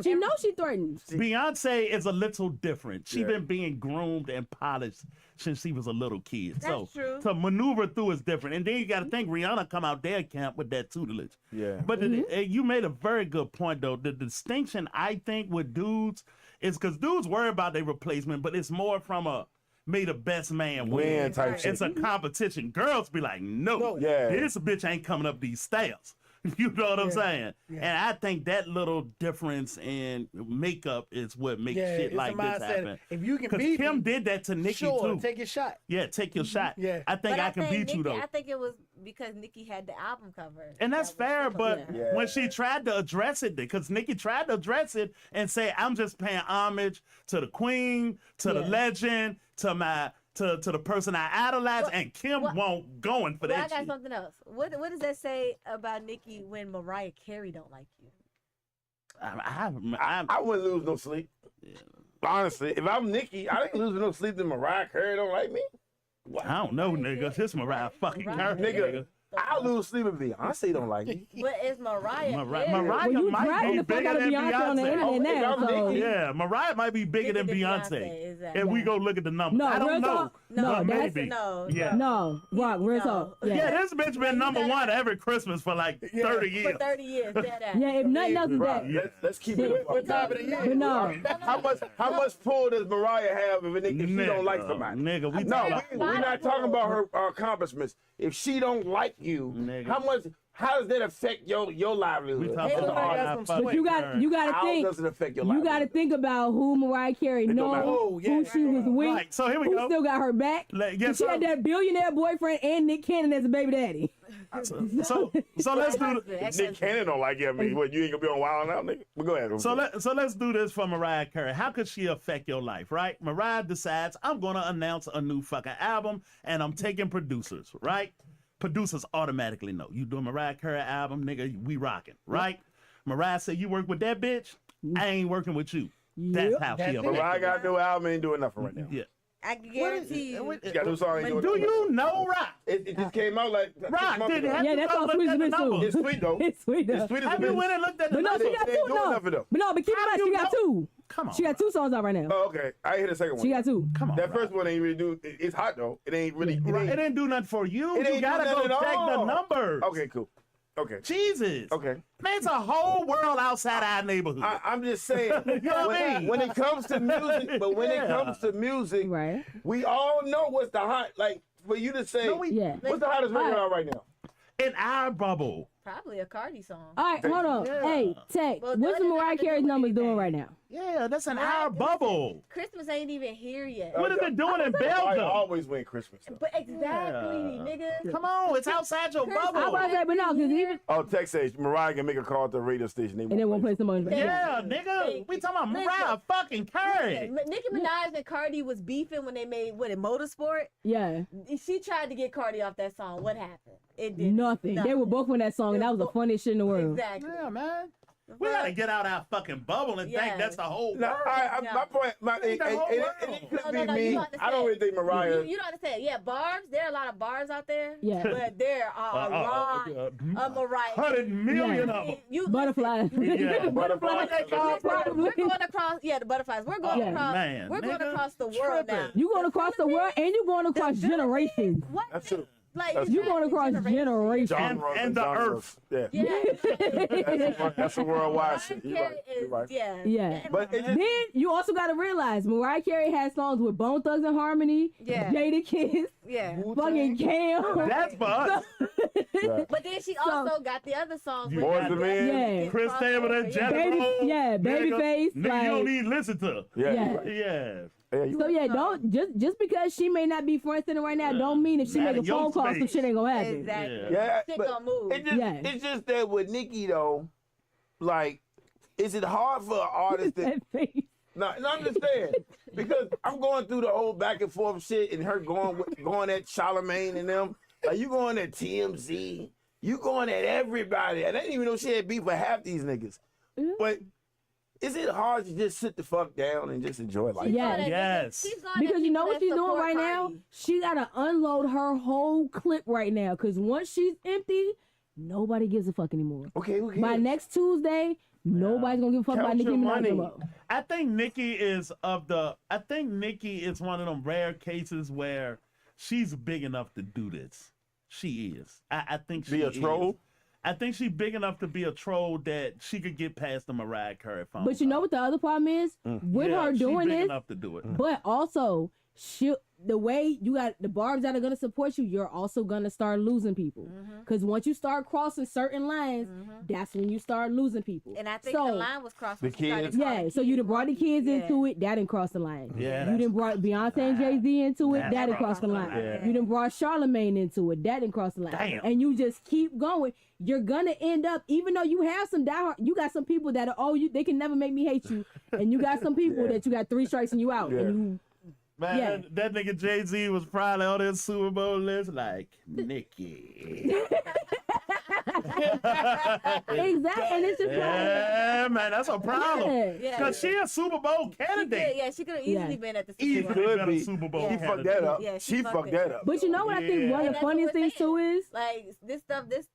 She knows she threatened. Beyonce is a little different. She Yeah. been being groomed and polished since she was a little kid. That's true. To maneuver through is different. And then you got to think Rihanna come out their camp with that tutelage. Yeah. But you made a very good point though. The distinction I think with dudes is because dudes worry about their replacement, but it's more from a may the best man Win win. type shit. It's a competition. Girls be like, no, Yeah. this bitch ain't coming up these stairs. You know what I'm saying? And I think that little difference in makeup is what makes Yeah, shit it's like the this mindset. happen. If you can Because beat Kim me, did that to Nicki sure, too. take your shot. Yeah, take your shot. Yeah. I think But I can beat you Nicki, though. I think it was because Nicki had the album cover. And that's That was fair, similar. but Yeah. when she tried to address it, because Nicki tried to address it and say, I'm just paying homage to the queen, to the Yeah. legend, to the person I idolize, What- and Kim what- won't going for Well, I that got shit. something else. What does that say about Nicki when Mariah Carey don't like you? I wouldn't lose no sleep. Honestly, if I'm Nicki, I ain't losing no sleep that Mariah Carey don't like me. I don't know, nigga. This Mariah fucking Mariah Carey, Nigga, nigga. I lose sleep if Beyonce don't like me. But it's Mariah. Mariah, Carey. Mariah Well, you might dragging be the fuck bigger out of than Beyonce on the Beyonce. internet Oh, if now, I'm so Nicki, Yeah, Mariah might be bigger than Beyonce. is that? If we go look at the numbers, No, I don't real know. talk, no, but that's- maybe. No, Yeah. No, Rock, real No. talk. Yeah, Yeah. this bitch been number one every Christmas for like 30 years. For 30 years, dead ass. Yeah, if nothing else is that. Yeah. Let's keep it. What time of the year? But no. How much pull does Mariah have if she don't like somebody? Nigga, we No, talking about we're not talking about her accomplishments. If she don't like you, Nigga. how does that affect your livelihood? we talking As an about artist? our But fucking you got to How think. does it affect your You livelihood? got to think about who Mariah Carey don't knows, matter. Oh, yeah, who she was with, Right, so here we who go. still got her back. Like, She yes, had that billionaire boyfriend and Nick Cannon as a baby daddy. so let's do Nick Cannon don't like you. I mean, what, you ain't gonna be on Wild Out, nigga? But go ahead. so let's do this for Mariah Carey. How could she affect your life, right? Mariah decides I'm gonna announce a new fucking album and I'm taking producers, right? Producers automatically know you do a Mariah Carey album, nigga. We rocking, right? Mariah said you work with that bitch. I ain't working with you. That's Yep. how she That's it. affect. Mariah got a new album, ain't doing nothing right now. Yeah. I can guarantee you. She got a new song, ain't doing Do nothing. you know Rock? It just came out like 6 Rock months didn't ago. have Yeah, to that's go all look sweet at the as too. numbers. It's sweet though. It's sweet It's though. sweet as a Have you bitch. went and looked at the But no, numbers? she got They two. ain't doing No, nothing though. but keep in How mind do she you got know? two. Come on. She got two songs out right now. Oh, okay. I hear the second one. She got two. Come on. That Rock. first one ain't really do. It's hot though. It ain't really. Right, it didn't do nothing for you. It You ain't gotta do go nothing at check the all. numbers. Okay, cool. Okay. Jesus. Okay. Man, it's a whole world outside our neighborhood. I'm just saying. You know what I mean? when it comes to music, but when it comes to music, Right. we all know what's the hot. Like for you to say, No, we- Yeah. what's the hottest record out right now? In our bubble. Probably a Cardi song. All right, hold on. Yeah. Hey, Tech, Well, what's that the doesn't Mariah have to do Carey's with numbers doing anything. right now? Yeah, that's in Right, our listen, bubble. Christmas ain't even here yet. What have been doing in I Belgium? always win Christmas. Though. But exactly, nigga. Come on, it's outside your I bubble. was about to say, but no, because even Oh, Texas, Mariah can make a call to the radio station. and they won't play some more. Yeah, nigga. We talking about Mariah fucking Carey. Nicki Minaj and Cardi was beefing when they made Motorsport. Yeah, She tried to get Cardi off that song. What happened? It did nothing. They were both on that song, and that was the funniest shit in the world. Exactly. Yeah, man. We gotta get out our fucking bubble and think Yeah. that's the whole No, world. my point, it the whole could No, be you me. don't I don't really think Mariah. You don't understand. Yeah, bars. There are a lot of bars out there. Yeah. But there are a lot of Mariah. 100 million Yeah. of them. You Butterflies. Yeah, Butterflies. We're going across. Yeah, the butterflies. We're going Yeah. across. Man, we're going nigga, across the world now. tripping. You going across the world, and you going across generations. What? That's true. Like That's You going across generations. Genres And the genres. Yeah. Yeah. That's a worldwide shit. You're Mariah right. Carey You're right. is, yeah. Yeah. But it just, Then you also got to realize Mariah Carey has songs with Bone Thugs and Harmony, Yeah. Jada Kiss, Yeah. fucking Cam. That's for us. But then she also got the other songs. You with Boys got to Men. Yeah. Chris Stapleton, Jennifer. Baby, yeah, Babyface. Nigga, you Like, don't need to listen to. Yeah. Yeah. You're right. Yeah. Yeah, you so right. yeah, don't just because she may not be front center right now, don't mean if she Not make a in your phone call, some space. shit ain't gonna happen. Exactly. Yeah. Yeah, Shit but gonna move. Yeah. it's just that with Nicki though, like, is it hard for an artist to That face. no, understand? Because I'm going through the whole back and forth shit and her going at Charlemagne and them. Like you going at TMZ, you going at everybody. I didn't even know she had beef with half these niggas. But is it hard to just sit the fuck down and just enjoy life? Yeah. Yes. Because you know what she's doing right now? She gotta unload her whole clip right now. Because once she's empty, nobody gives a fuck anymore. Okay, who cares? By next Tuesday, nobody's gonna give a fuck Count about Nicki your Minaj money. no more. I think Nicki is one of them rare cases where she's big enough to do this. She is. I think she Be a is. troll? I think she's big enough to be a troll that she could get past the Mariah Carey phone. But you know what the other problem is? With her she doing big this, enough to do it. but also the way you got the barbs that are gonna support you, you're also gonna start losing people. Because once you start crossing certain lines, that's when you start losing people. And I think so, the line was crossed. The when she started kids? yeah, calling so you done brought the kids Yeah. into it, that didn't cross the line. Yeah, You done brought Beyonce and Jay-Z into it, That's that didn't cross the line. Yeah. You done brought Charlemagne into it, that didn't cross the line. Damn. And you just keep going. You're gonna end up, even though you have some diehard, you got some people that are, they can never make me hate you. And you got some people that you got 3 strikes and you out. Yeah. And you, Man, Yeah. that nigga Jay-Z was probably on this Super Bowl list like, Nicki. Exactly, and it's just Yeah, man, that's a problem. Yeah. Cause she a Super Bowl candidate. Yeah, she could have easily Yeah. been at the Easily Super Bowl. Could been a be. Super Bowl Yeah. She candidate. fucked that up. Yeah, she she fucked fucked that it. up. But you know what I think Yeah. one of And the that's what funniest we're things too saying. is Like this stuff, this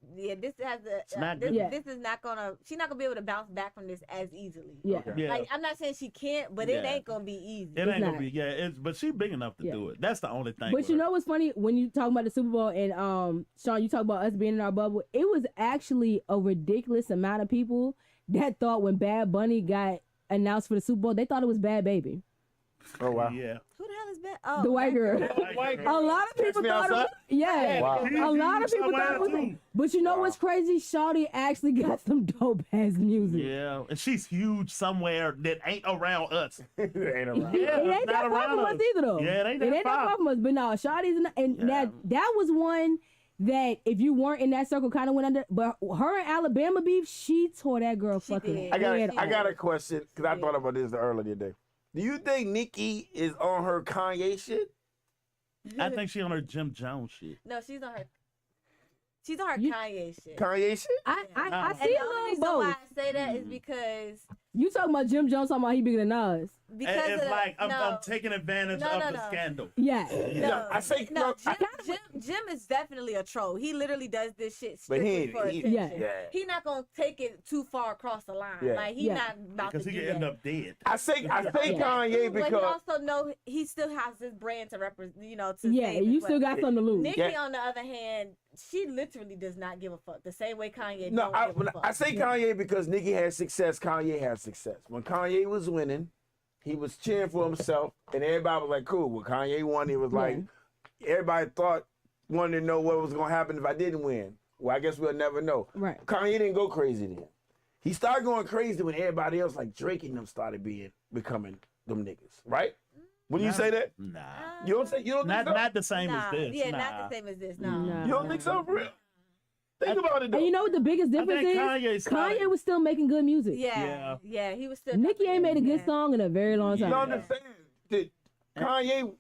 has the not this, good. this is not gonna. She's not gonna be able to bounce back from this as easily. yeah. Okay. Yeah. Like I'm not saying she can't, but it Yeah. ain't gonna be easy. It ain't not. gonna be, but she big enough to Yeah. do it. That's the only thing. But with you her. know what's funny when you talk about the Super Bowl and Sean, you talk about us being in our bubble. It was actually a ridiculous amount of people that thought when Bad Bunny got announced for the Super Bowl, they thought it was Bad Baby, Oh wow. Yeah. Who the hell is that? Oh, the white girl. White A lot of people me thought it was, outside? yeah. Wow. A lot of people thought it was. too. But you know what's crazy? Shawty actually got some dope ass music. Yeah, and she's huge somewhere that ain't around us. It ain't around. It Yeah, ain't it's that not far from around us us. either, though. Yeah, it ain't It that ain't that far. far from us. But no, Shawty's in the, and Yeah. that was one that if you weren't in that circle, kind of went under. But her and Alabama beef, she tore that girl She fucking. did. I got head a question because I thought about this earlier today. Do you think Nicki is on her Kanye shit? I think she on her Jim Jones shit. No, she's on her. She's on her You- Kanye shit. Kanye shit? I And see the a only little reason both. why I say that is because You talking about Jim Jones talking about he bigger than us? because And it's of the, like I'm no, taking advantage No, of no, the no. scandal. Yeah. No, I say no. no. Jim is definitely a troll. He literally does this shit But strictly he for ain't- he- attention. Yeah. He not gonna take it too far across the line. Yeah. Like he Yeah. not about Because to he do could end that. up dead. I say Yeah. Kanye But he because also know he still has his brand to represent. You know, to Yeah, save you his still got weapon. something to lose. Nicki, Yeah. on the other hand, she literally does not give a fuck. The same way Kanye no, don't give a fuck. I say Kanye because Nicki has success. Kanye has success. When Kanye was winning, he was cheering for himself, and everybody was like, "Cool." When Kanye won, it was like everybody wanted to know what was gonna happen if I didn't win. Well, I guess we'll never know. Right. Kanye didn't go crazy then. He started going crazy when everybody else, like Drake and them, started becoming them niggas. Right? When you say that, Nah. you don't think Not so? not the same Nah, as this. yeah, nah. not the same as this. No. Nah. You don't think so, for real? Think about it though. And you know what the biggest I difference think is? Kanye started- Kanye was still making good music. Yeah, yeah, he was still. Nicki ain't made a good song in a very long time. You know what I'm saying? That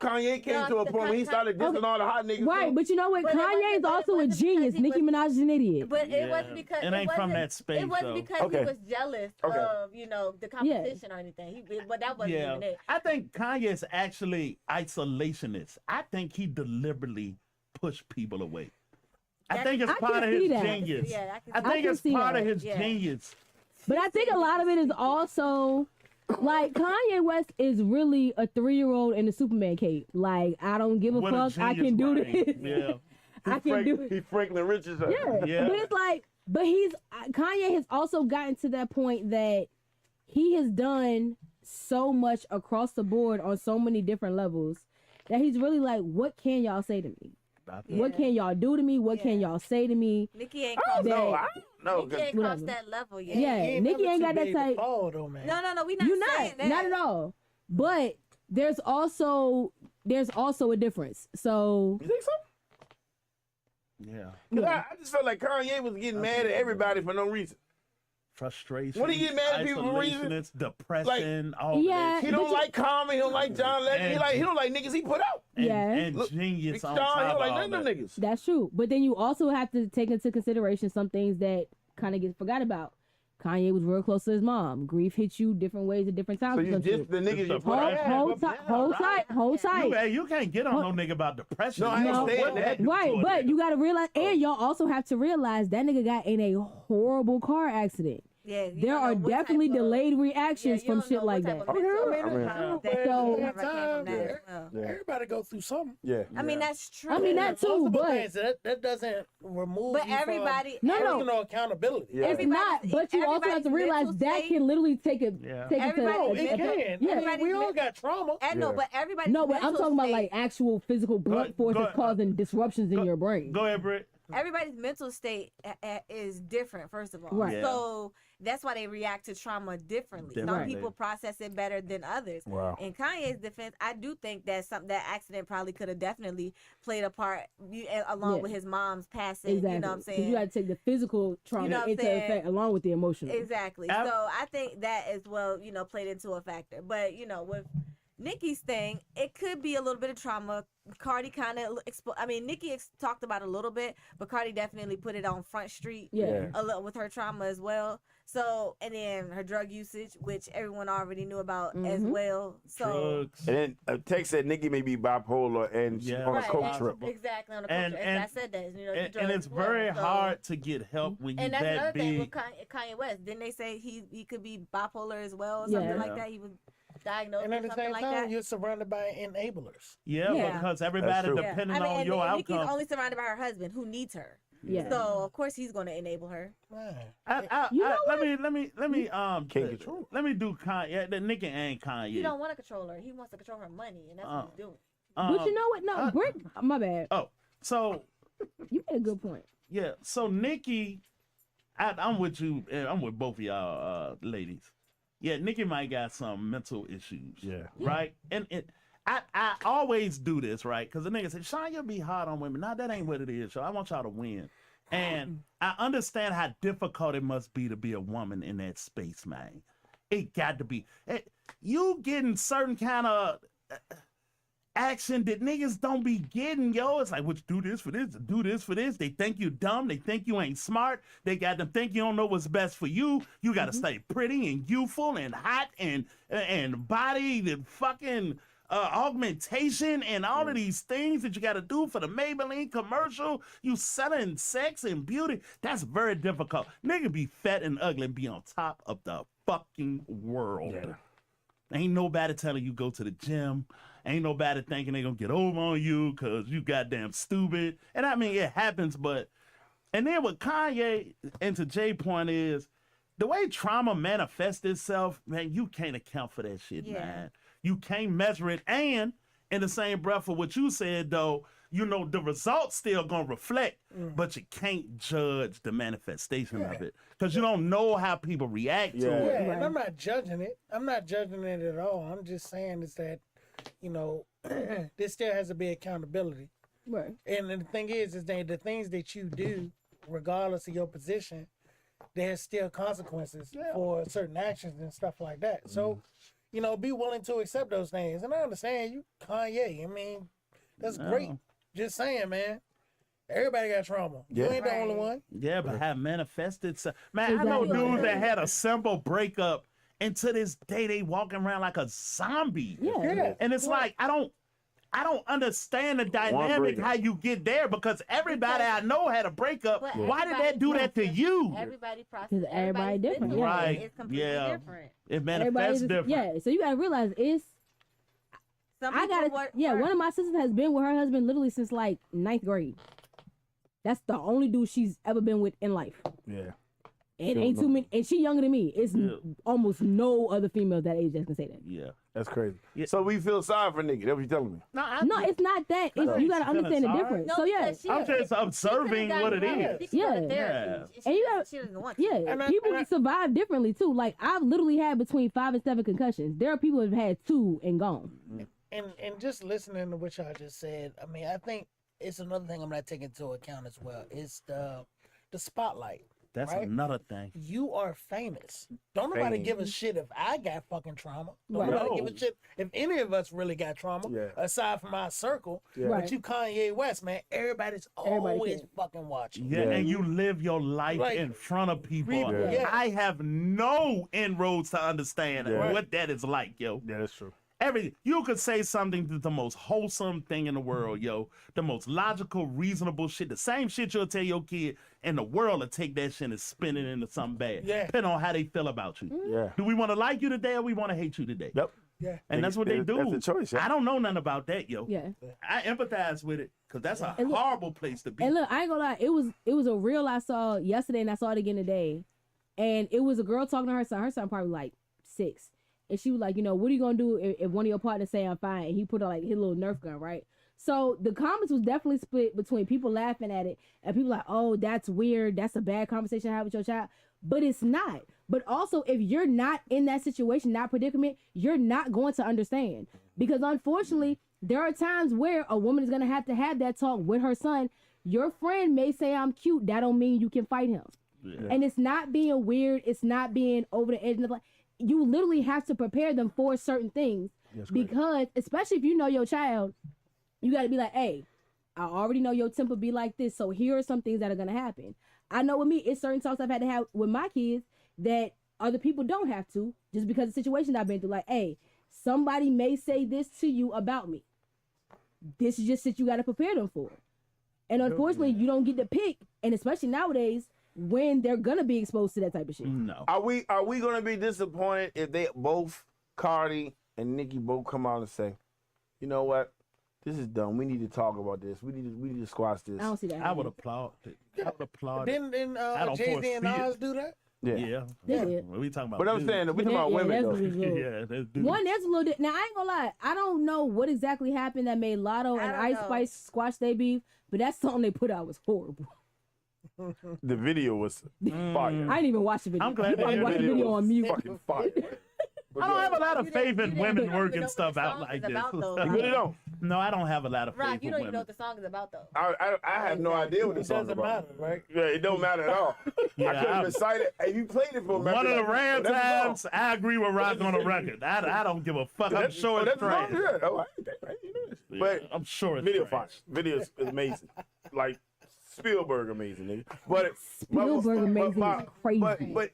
Kanye came No, to a the point when he started dissing Okay. all the hot niggas. Right, too. but you know what? But it Kanye is wasn't- but it also a wasn't because genius. he Nicki was- Minaj is an idiot. But it Yeah. wasn't because It ain't from wasn't- that space, It wasn't though. because Okay. he was jealous Okay. of the competition or anything. But that wasn't Yeah, even it. I think Kanye is actually isolationist. I think he deliberately pushed people away. I think it's I part can of see his that. genius. Yeah, I I think can it's see part that. of his Yeah. genius. But I think a lot of it is also like Kanye West is really a 3-year-old in a Superman cape. Like, I don't give a What a fuck. I genius can do brain. this. Yeah. I can do it. He Franklin Richardson. Yeah. Yeah. But it's like, Kanye has also gotten to that point that he has done so much across the board on so many different levels that he's really like, what can y'all say to me? What Yeah. can y'all do to me? What can Yeah. y'all say to me? Nicki ain't I crossed don't know. That- I don't know. Nicki ain't Whatever. crossed that level yet. Yeah, Nicki ain't got that type. Oh, though, man. No, we not You're saying that. not at all. But there's also a difference. So You think so? Yeah. 'Cause I just felt like Kanye was getting mad at everybody for no reason. Frustration. When he get mad at people for reason, isolationist, depression, all Yeah, of He that. don't like Common. He don't like John Legend. He don't like niggas he put out. And, Yeah. and Look, genius Big on Sean, top he of don't like all none of that. them niggas. that's true. But then you also have to take into consideration some things that kind of get forgot about. Kanye was real close to his mom. Grief hits you different ways at different times. So with you some just shit. the niggas you It's put a out. fact. Hold tight. You can't get on no nigga about depression. No, I ain't No. saying that. Right, but you gotta realize, and y'all also have to realize that nigga got in a horrible car accident. Yeah, you There don't are know what definitely type of- delayed yeah, reactions you from don't shit know like what type that. of mental I mean, that So- came from Yeah. that as well. Yeah. Everybody go through something. Yeah. I mean, that's true. I mean, that too, Multiple but things. That doesn't remove But you everybody- from No, no. personal accountability. Yeah. it's not. But you also have to everybody's realize mental that state- can literally take it. Yeah. Take it to Everybody- No, a- it a- can. Yeah. I mean, we all got trauma. I know, Yeah. but everybody. No, but I'm talking about like actual physical blunt force that's go- causing disruptions in your brain. Go ahead, Britt. everybody's mental state is different. First of all, Right. Yeah. so that's why they react to trauma differently. Some Differently. people process it better than others. Wow. In Kanye's defense, I do think that that accident probably could have definitely played a part along Yeah. with his mom's passing. Exactly. You know what I'm 'Cause saying? you got to take the physical trauma know what I'm into saying? effect along with the emotional. Exactly. Ab- So I think that as well, played into a factor. But with Nicki's thing, it could be a little bit of trauma. Cardi kind of, Nicki talked about it a little bit, but Cardi definitely put it on Front Street a little with her trauma as well. So, and then her drug usage, which everyone already knew about as well. So, Drugs. And then Tex said Nicki may be bipolar and she's on a coke trip. Exactly, on a coke trip. And I said that. You know, and it's very hard to get help when you and that's that another big. thing with Kanye West. Didn't they say he could be bipolar as well or something like that? He was diagnosed And with at the something same like time, that. you're surrounded by enablers. Yeah, because everybody true. depending on and your Nicki's outcome. only surrounded by her husband who needs her. Yeah. So of course he's going to enable her. Man. Let me Can't control. let me do Kanye. Yeah, the Nicki and Kanye. He don't want to control her. He wants to control her money, and that's what he's doing. But you know what? No, Brick. My bad. Oh, so You made a good point. yeah, so Nicki, I'm with you. I'm with both of y'all, ladies. Yeah, Nicki might got some mental issues. Yeah. Right, and I always do this, right? Because the nigga say, Sean, you'll be hard on women. Nah, that ain't what it is, so I want y'all to win. And I understand how difficult it must be to be a woman in that space, man. It got to be. You getting certain kind of action that niggas don't be getting, yo. It's like, would you do this for this, do this for this? They think you dumb. They think you ain't smart. They got them think you don't know what's best for you. You got to stay pretty and youthful and hot and body, the fucking augmentation and all of these things that you got to do for the Maybelline commercial. You selling sex and beauty. That's very difficult. Nigga be fat and ugly and be on top of the fucking world. Yeah. Ain't nobody telling you go to the gym. Ain't nobody thinking they gonna get over on you because you goddamn stupid. And I mean, it happens, but... And then what Kanye, and to Jay's point is, the way trauma manifests itself, man, you can't account for that shit, man. You can't measure it. And in the same breath of what you said, though, you know, the results still gonna reflect, but you can't judge the manifestation of it because you don't know how people react to it. Yeah, and I'm not judging it. I'm not judging it at all. I'm just saying is that, you know, this still has to be accountability. Right. And the thing is that the things that you do, regardless of your position, there's still consequences for certain actions and stuff like that. So, you know, be willing to accept those things. And I understand you, Kanye. I mean, that's great. Just saying, man. Everybody got trauma. You ain't the only one. Yeah, but how manifested itself. Man, I know dudes that had a simple breakup, and to this day they walking around like a zombie. Yeah. And it's like I don't understand the dynamic how you get there because everybody I know had a breakup. But Why did that do that to you? Everybody process. Because everybody different. Yeah. Right. It's completely different. It manifests different. Yeah, so you gotta realize Some I people gotta, one of my sisters has been with her husband literally since like 9th grade. That's the only dude she's ever been with in life. Yeah. It ain't too many, and she younger than me. It's almost no other female that age that can say that. Yeah. That's crazy. Yeah. So we feel sorry for Nicki. That's what you telling me. No, it's not that. It's, you gotta understand the sorry. difference. No, So yeah, because I'm just observing what it is. Yeah. And you gotta- she doesn't want to. yeah, people survive differently too. Like I've literally had between 5 and 7 concussions. There are people who've had 2 and gone. And just listening to what y'all just said, I mean, I think it's another thing I'm not taking into account as well. It's the spotlight. That's right? another thing. You are famous. Don't nobody give a shit if I got fucking trauma. Don't Right. nobody give a shit if any of us really got trauma, aside from our circle. Right. But you Kanye West, man, everybody's always fucking watching. Yeah, and you live your life Like, in front of people. Yeah. I have no inroads to understand what that is like, yo. Yeah, that's true. You could say something that's the most wholesome thing in the world, yo. The most logical, reasonable shit. The same shit you'll tell your kid in the world to take that shit and spin it into something bad. Yeah. Depending on how they feel about you. Yeah. Do we want to like you today or we want to hate you today? Yep. Yeah. And that's what they do. That's the choice. Yeah. I don't know nothing about that, yo. Yeah. I empathize with it because that's a And look- horrible place to be. And look, I ain't gonna lie, it was a reel I saw yesterday, and I saw it again today, and it was a girl talking to her son. Her son probably like 6. And she was like, you know, what are you gonna do if one of your partners say I'm fine? And he put out like his little Nerf gun, right? So the comments was definitely split between people laughing at it and people like, oh, that's weird. That's a bad conversation to have with your child. But it's not. But also, if you're not in that situation, that predicament, you're not going to understand. Because unfortunately, there are times where a woman is gonna have that talk with her son. Your friend may say I'm cute. That don't mean you can fight him. Yeah. And it's not being weird. It's not being over the edge. You literally have to prepare them for certain things That's great. Because especially if you know your child, you got to be like, hey, I already know your temper be like this, so here are some things that are gonna happen. I know with me, it's certain talks I've had to have with my kids that other people don't have to, just because of the situation I've been through. Like, hey, somebody may say this to you about me. This is just shit you got to prepare them for. And unfortunately, you don't get to pick, and especially nowadays, when they're gonna be exposed to that type of shit. No. Are we gonna be disappointed if they both, Cardi and Nicki, both come out and say, you know what, this is dumb. We need to talk about this. We need to squash this. I don't see that. I would applaud it. I would applaud it. Didn't I don't Jay-Z and foresee Nas it. do that? Yeah. They did. We talking about But I'm dudes. saying that we talking about Yeah, women that's though. what it's doing. Yeah, that's dudes. One, there's a little. Now I ain't gonna lie. I don't know what exactly happened that made Lotto I and don't Ice know. Spice squash their beef, but that song they put out was horrible. The video was fire. I didn't even watch the video. I'm glad You they probably did watched the it. video on mute. Fucking fire. I don't have a lot of You faith didn't- in you women didn't even working know stuff what the out song like is this. about, though. You really don't. No, I don't have a lot of Rock, faith you in don't even know women. what the song is about though. I have no idea what It the song's doesn't about. matter, right? Yeah, it don't matter at all. Yeah, I could have I'm- been cited. Hey, you played it for me. One of the rare That's the song. times I agree with Rock on the record. I don't give a fuck. I'm sure it's that's the song? trash. Yeah. Oh, I ain't that, right? You know this. But I'm sure it's video trash. fire. Video is amazing. Like Spielberg amazing, nigga. But Spielberg amazing but- is crazy. But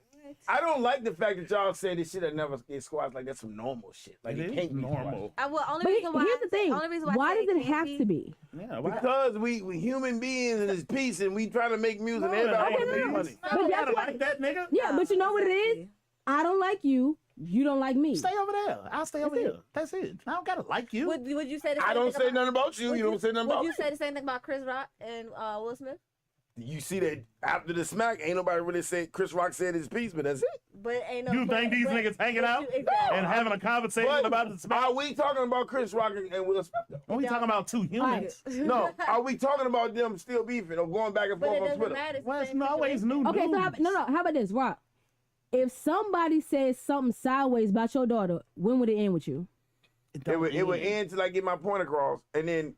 I don't like the fact that y'all say this shit that never get squashed. Like that's some normal shit. Like It it is can't be normal. Only But reason why here's the thing. Only reason Why I say does it can't have to be? Yeah, why? Because we human beings and it's peace and we try to make music and everybody Okay, want to make no. money. I don't But gotta that's like that nigga. Yeah, but you know what it is? I don't like you. You don't like me. Stay over there. I'll stay over That's here. That's it. I don't gotta like you. Would you say the same I don't thing say about, nothing about you. would You don't say nothing about Would you me. say the same thing about Chris Rock and Will Smith? You see that after the smack, ain't nobody really said Chris Rock said his piece, but that's it. But ain't no. You but- think these but- niggas hanging but out you- exactly. and having a conversation But about the smack? are we talking about Chris Rock and Will Smith? though? When we talking about two humans? No, are we talking about them still beefing or going back and But forth it on doesn't Twitter? matter. It's the Well, it's same always situation. new Okay, so news. how about this, Rock? If somebody says something sideways about your daughter, when would it end with you? It would end till I get my point across, and then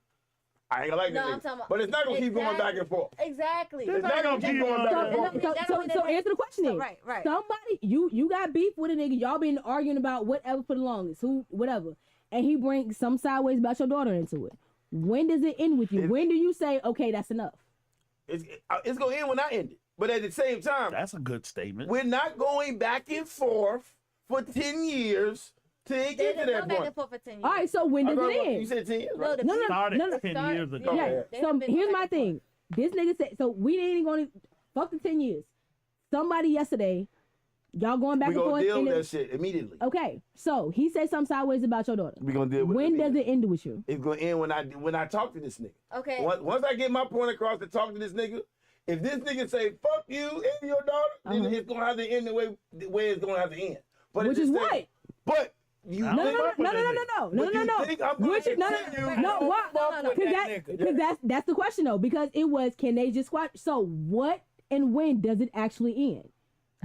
I ain't gonna like No, that I'm nigga. talking about- But it's not gonna keep going back and forth. Exactly. It's not gonna keep going back and forth. So answer the question then. Right. Somebody, you got beef with a nigga. Y'all been arguing about whatever for the longest, whatever, and he brings some sideways about your daughter into it. When does it end with you? When do you say, okay, that's enough? It's gonna end when I end it. But at the same time, That's a good statement. we're not going back and forth for 10 years to They get to didn't that go back point. and forth for 10 years. All right, so when I does thought it You end? said 10 years, No, right? the No, Started no, no. 10 years ago. Yeah. Yeah. They So haven't been here's back my and thing. This nigga said, so we ain't gonna fuck the 10 years. Somebody yesterday, y'all going back We and gonna forth. deal and with then- that shit immediately. Okay, so he said something sideways about your daughter. We gonna deal with When it does immediately. it end with you? It's gonna end when I talk to this nigga. Okay. Once I get my point across to talk to this nigga, if this nigga say fuck you and your daughter, then it's gonna have to end the way it's gonna have to end. But Which at is the same- what? But you No, No, think, no, no, fuck no, with no, that no, nigga. no, but no, you no, no, think I'm gonna Which no, continue? no, why? No. Because that's the question though. Because it was, can they just squash? So what and when does it actually end?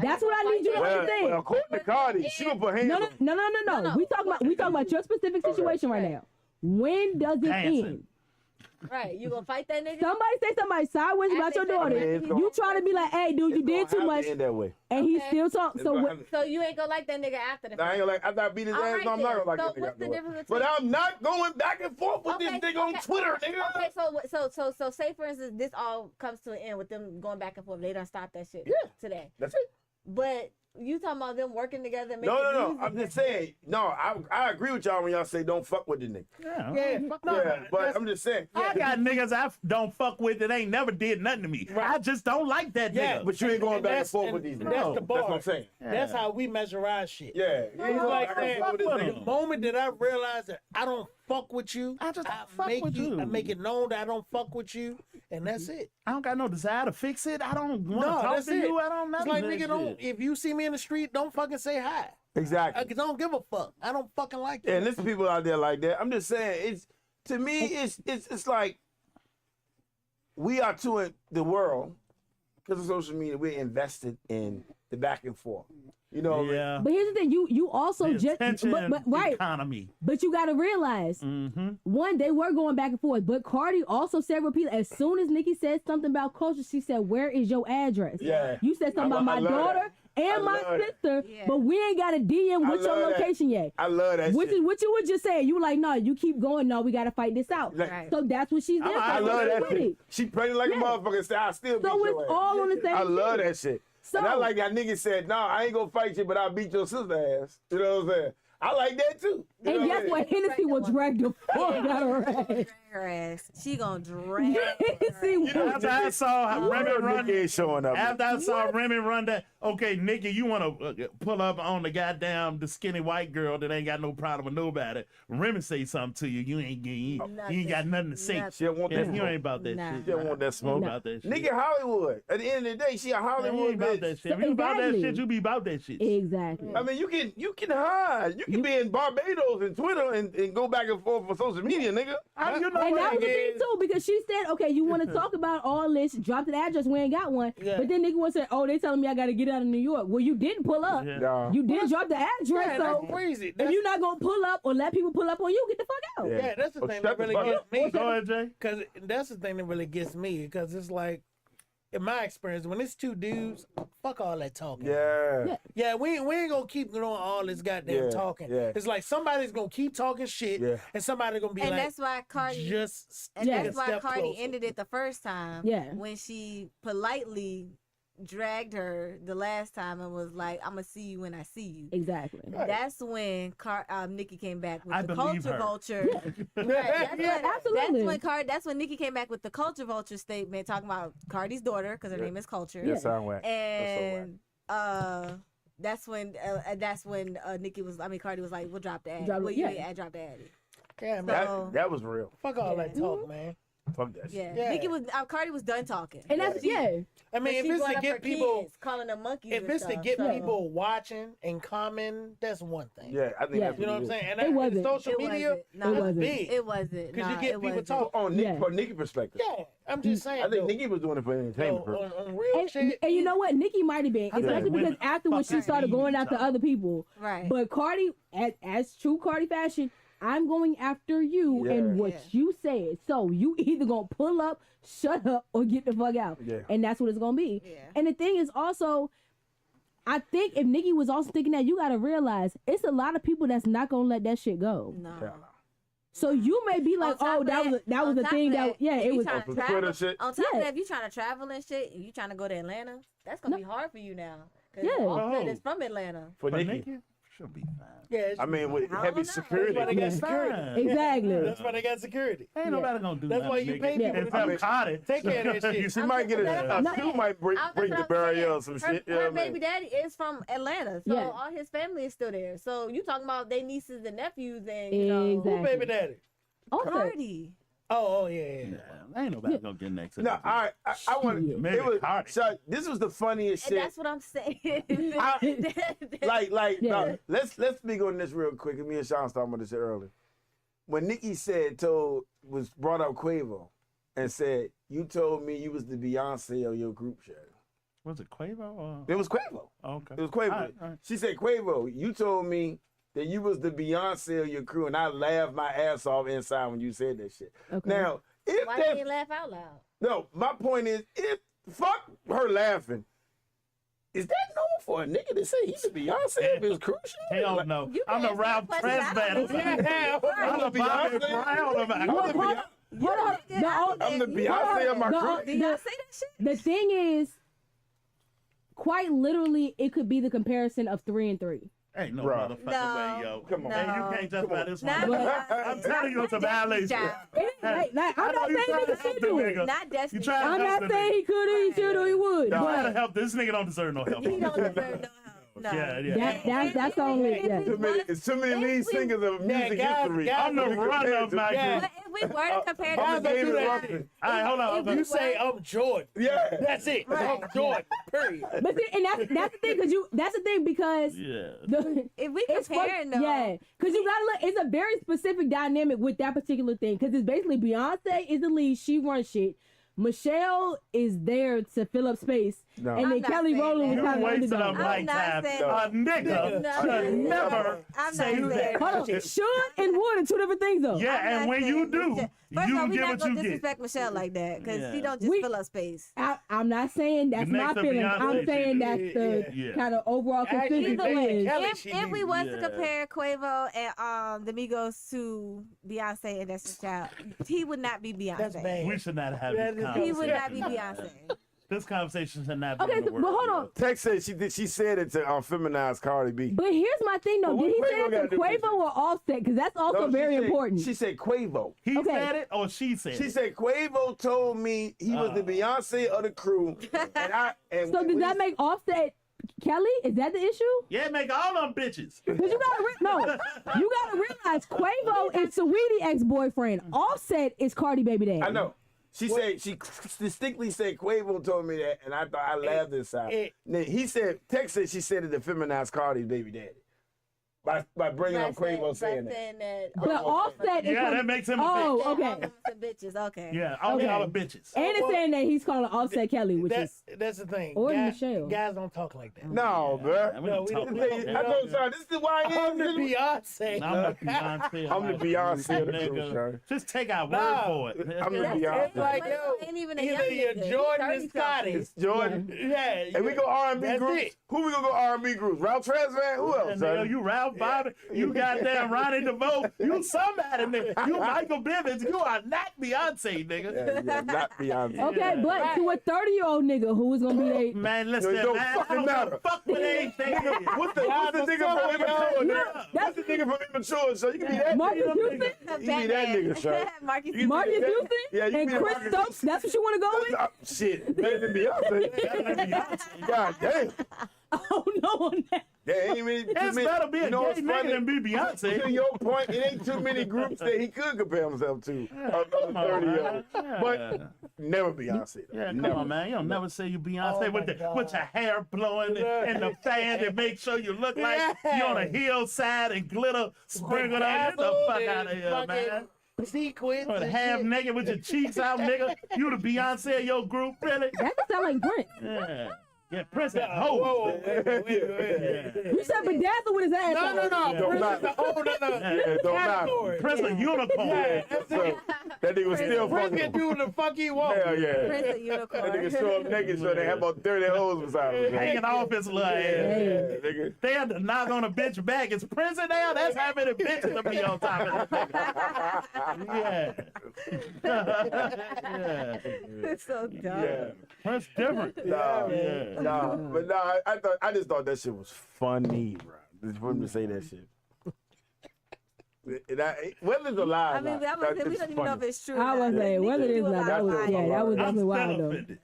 That's what I need you to understand. Well, according to Cardi, she would put hands No, no, on no, no, no, no. No. We talking about your specific situation right now. When does it Dancing. end? Right. You gonna fight that nigga? Somebody say somebody sideways about your daughter. it's You try to be like, hey, dude, you It's gonna did too have to much, end that way. and he Okay. still talk. It's So gonna what? have to- So you ain't gonna like that nigga after the I ain't gonna like. After I beat his All ass, right no, I'm not then. gonna like So that nigga. what's the afterwards. difference But between- I'm not going back and forth with this Okay, nigga on okay, Twitter, nigga. Okay, so say for instance, this all comes to an end with them going back and forth. They done stopped that shit today. That's it. But you talking about them working together? Making No. music. I'm just saying. No, I agree with y'all when y'all say don't fuck with the nigga. Yeah. Yeah, Fuck no, with Yeah, that. but I'm just saying. I got niggas I don't fuck with that ain't never did nothing to me. I just don't like that Yeah, nigga. But you ain't going back and that's- forth with these and niggas. that's the bar. That's what I'm saying. That's how we measure our shit. Yeah. You ain't going like back and saying, forth with this fuck with nigga. him. The moment that I realize that I don't fuck with you, I just don't fuck make with you. I make it known that I don't fuck with you, and that's it. I don't got no desire to fix it. I don't want to No, talk that's to it. you. I don't know. It's like nigga, don't if you see me in the street, don't fucking say hi. Exactly. I don't give a fuck. I don't fucking like you. And there's people out there like that. I'm just saying, it's to me, it's like we are to the world because of social media. We're invested in the back and forth. You know, Yeah. But here's the thing: you also The just, attention but right. economy. But you got to realize, one, they were going back and forth. But Cardi also said repeatedly, as soon as Nicki said something about culture, she said, "Where is your address?" Yeah. You said something about I my love daughter. that. and my love that. sister, Yeah. but we ain't got a DM I with your love that. location yet. I love that Which shit. is what you were just saying. You were like, no, you keep going. No, we got to fight this out. Like, Right. So that's what she's there. I for. love that With shit. it. She pregnant like Yeah. a motherfucker. Say, I still beat So your it's ass. all on the same I love shit. that shit. So, And I like that nigga said, nah, I ain't gonna fight you, but I'll beat your sister ass. You know what I'm saying? I like that too. You know and what guess I'm what? Hennessy will drag the fuck out of her ass. Drag her ass. She gonna drag her Hennessy ass. will- After I saw Remy run, Nigga ain't showing up. after I saw Remy run that, okay, Nikki, you want to pull up on the skinny white girl that ain't got no problem with nobody. Remy say something to you, you ain't got nothing to say. Nothing. She don't want Yeah, that you smoke. ain't about that Nah. shit. She don't want that smoke. About that shit. Nigga Hollywood. At the end of the day, she a Man, you Hollywood ain't about bitch. that shit. If you about that Exactly. shit, you be about that shit. Exactly. I mean, you can hide. You can be in Barbados and Twitter and go back and forth for social media, nigga. How you know And what that was it the thing is? too, because she said, "Okay, you want to talk about all this? Drop the address. We ain't got one." Yeah. But then nigga was saying, "Oh, they telling me I got to get out of New York." Well, you didn't pull up. Yeah. Nah. You did drop the address. Yeah, So that's crazy. if That's, you're not gonna pull up or let people pull up on you, get the fuck out. yeah, that's the Oh, thing shut that the really fuck gets up. me. Go ahead, Jay. Because that's the thing that really gets me. Because it's like, in my experience, when it's two dudes, fuck all that talking. Yeah. Yeah, we ain't gonna keep doing all this goddamn Yeah, talking. yeah. It's like somebody's gonna keep talking shit, Yeah. and somebody's gonna be And like, that's why Cardi. just And Yeah. that's why step Cardi closer. ended it the first time. Yeah. When she politely dragged her the last time and was like, "I'm gonna see you when I see you." Exactly. Right. That's when Nicki came back with I the believe culture her. vulture. Right, Absolutely. That's when Nicki came back with the culture vulture statement talking about Cardi's daughter because her name is Culture. Yeah, sound whack. And that's when Nicki was. I mean, Cardi was like, "We'll drop the ad. Drop it, Well, you yeah. ain't drop the ad." yeah, man. That was real. Fuck all that Yeah. talk, man. Fuck that shit. Yeah. Yeah. Nicki was. Cardi was done talking. And that's yeah. I mean, if it's to get people, calling them monkeys, if and it's to stuff, get so- people watching and commenting, that's one thing. Yeah, I think Yeah. that's You know what I'm it is. saying? And It wasn't. social It media, wasn't. No, that's wasn't. big. It wasn't. Because you Nah, get it people wasn't. talking. On Nick, Yeah. for Nicki perspective. Yeah, I'm just saying. I think though, Nicki was doing it for entertainment purposes. on real And, shit. and you know what? Nicki might have been, especially women because afterwards she fucking started need going each after other. other people. Right. But Cardi, as true Cardi fashion, I'm going after you Yeah. and what Yeah. you said. So you either gonna pull up, shut up, or get the fuck out. Yeah. And that's what it's gonna be. Yeah. And the thing is also, I think if Nicki was also thinking that, you gotta realize it's a lot of people that's not gonna let that shit go. No. Yeah. So you may be like, On top oh, of that was on the top thing of that yeah, if it you was. tryna For travel- Twitter shit. On top Yeah. of that, if you trying to travel and shit, and you trying to go to Atlanta, that's gonna No. be hard for you now. Cause Yeah. Offset Oh. is from Atlanta. For But Nicki. Nikki, she'll be fine. Yeah, it's- I mean, with I don't heavy know. security. That's why they got security. Fine. Exactly. That's why they got security. Ain't nobody gonna do That's nothing. why you nigga. pay people If to I'm do it. caught it, Take care of that shit. She might get Yeah. a shoe might break That's the what I'm barrier saying. or some Her, shit. You know her what I baby mean? daddy is from Atlanta, so Yeah. all his family is still there. So you talking about their nieces and nephews and you know Who Exactly. baby daddy? Also, Cardi. Oh, yeah, yeah. yeah, ain't nobody gonna get next. to No, that. all right. I want Shit. Maybe it was Cardi. so this was the funniest And shit. that's what I'm saying. Like, Yeah. no, let's speak on this real quick. Me and Sean was talking about this shit earlier. When Nicki was brought up Quavo and said, "You told me you was the Beyonce of your group chat." Was it Quavo? Or? It was Quavo. Oh, okay. It was Quavo. All right. She said, "Quavo, you told me that you was the Beyonce of your crew, and I laughed my ass off inside when you said that shit." Okay. Now, if Why that, did you laugh out loud? no, my point is, if fuck her laughing, is that normal for a nigga to say he's the Beyonce of his crew? shit? Hell Like, no. You I'm can the ask Ralph that question. I Tresvant. don't know. Yeah, I'm the Bobby Brown of I'm our the Beyonce. Hold on. I'm the Beyonce of my No, crew. Did y'all say that shit? The thing is, quite literally, it could be the comparison of 3 and 3. Ain't no Bruh. motherfucking No. way, yo. Come on. And No. you can't justify this one. Not But- I'm telling you, it's a violation. It ain't like, I I'm know not you saying trying he to help should the do it. nigga. Not Destiny. You trying to I'm help not the saying nigga. he could or he should or he would. No, I But gotta help. This nigga don't deserve no help. He don't deserve no help. No. Yeah, yeah. that's only, yeah. It's too many lead singers of music guys- history. guys- I'm the runner of my Yeah. group. But if we were to compare I'm Guys the don't them, do David that Ruffin. All right, hold on. If You we say I'm Jordan. Yeah. That's it. Right. I'm Jordan. Period. But see, and that's the thing, because Yeah. if we it's comparing them, yeah, because you gotta look. It's a very specific dynamic with that particular thing. Because it's basically Beyonce is the lead, she runs shit. Michelle is there to fill up space, No. and I'm then not Kelly saying Rowland that. was You kind of wasted a underdog. I'm not lifetime. saying- A nigga No. should never I'm say not saying that. Hold on, should and would are two different things though. Yeah, I'm and not when saying you do, Michelle- First of you all, we get not what gonna you get. disrespect Michelle like that because Yeah. she don't just We- fill up space. I'm not saying that's Next my to feeling. Beyonce, I'm she saying did. that's the Yeah. kind of overall Actually, consensus Kelly- is. Kelly- If we was to Yeah. compare Quavo and the Migos to Beyonce and Destiny's Child, he would not be Beyonce. That's bad. We should not have That this is- conversation. He would not be Beyonce. This conversation should not be Okay, in the but world. hold on. Tex said she said it to feminized Cardi B. But here's my thing though. But Did he what say Quavo it gotta to do with Quavo or Offset? Because that's also No, she very said- important. She said Quavo. He Okay. said it or she said She it? said Quavo told me he was the Beyonce of the crew, and So does that make Offset Kelly? Is that the issue? Yeah, make all them bitches. Because you gotta you gotta realize Quavo is Saweetie ex-boyfriend. Offset is Cardi baby daddy. I know. She said she distinctly said Quavo told me that, and I thought I laughed inside. Then he said Tex said she said it to feminized Cardi's baby daddy by bringing up Quavo saying that. But Offset is Yeah, that makes him a bitch. Oh, okay. The bitches, okay. Yeah, all Okay. y'all are bitches. And it's saying that he's calling Offset Kelly, which is That's the thing. Or guys, Michelle. Guys don't talk like that. No, bro. We don't we talk don't- like I that. know, son. This is why I'm the Beyonce. I'm the Beyonce. I'm the Beyonce of the crew, Nigga, son. Just take our Nah, word for it. I'm the That's Beyonce. It's like, yo, ain't even a either young you're nigga. He Jordan or 30 Scotty. It's Jordan. Yeah. And we go R&B That's groups. it. Who we gonna go R&B groups? Ralph Tresvant? Who else, And son? nigga, you Ralph Bobby, you goddamn Ronnie DeVoe, you somebody, nigga. You Michael Bivins, you are not Beyonce, nigga. Yeah, not Beyonce. okay, but to a 30-year-old nigga who is gonna be a Man, listen, Yo, it don't man, fucking I don't matter. give a fuck what anything is. What's the nigga from Immature? that's- What's the nigga from Immature? So you can be that Marcus nigga. Houston, You be that nigga, son. Marcus You Marcus be that- Houston, Yeah, you and be the Chris Marcus Stokes. That's what you want to go with? Shit, better than Beyonce. God damn. I don't know on that. There ain't many. It's better be a gay what's nigga funny? than be To Beyonce. your point, it ain't too many groups that he could compare himself to. Of the Come on, 30 man. years. But never Beyonce. Though. Yeah, come never. on, man. You don't never say you Beyonce Oh, with, my God. with your hair blowing and the fan that makes sure you look like you're on a hillside and glitter sprinkled on. Get the fuck out of here, man. Sequence. Or and half shit. naked with your cheeks out, nigga. You the Beyonce of your group, really? That could sound like Prince. Yeah. Yeah, Prince had Whoa, whoa, hoes. wait. You said bedazzled with his ass. No, on. no, no. Don't Prince matter. is a whole nother It don't matter. category. Prince a unicorn. Yeah, that's So, it. that nigga was still Prince fucking. can do the fuck he wants. Hell yeah. Prince a That unicorn. nigga show up naked so they have about 30 hoes beside him. Hanging off his little ass. Yeah, nigga. They had to knock on a bitch back. Is Prince in there? That's how many bitches to be on top of this nigga. Yeah. It's so dumb. Yeah. Prince different. Nah, Yeah. nah, but nah, I just thought that shit was funny, bro. Just for him to say that shit. Whether it's a lie, I mean, we don't even know if it's true. I was saying, whether it is or not, that was, yeah, that was I'm definitely still wild though. offended.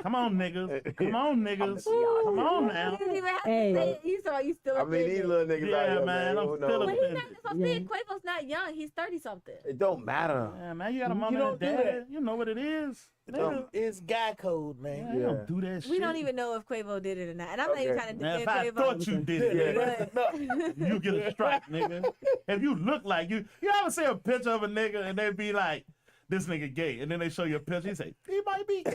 Come on, niggas. Come on, niggas. Come on now. You didn't even have Hey. to say it. You saw you still I mean, these offended. little niggas out Yeah, here, man, I'm who still knows? But he's not supposed to Yeah. be. Quavo's not young. He's 30-something. It don't matter. Yeah, man, you got a mama You and don't do dad. that. You know what it is. Nigga. It's guy code, man. Yeah, you don't do that shit. We don't even know if Quavo did it or not. And I'm not even Okay. trying to Man, defend if I Quavo. thought you did it, Yeah. you get a strike, nigga. If you look like you ever see a picture of a nigga and they be like, this nigga gay, and then they show you a picture, you say, he might be gay.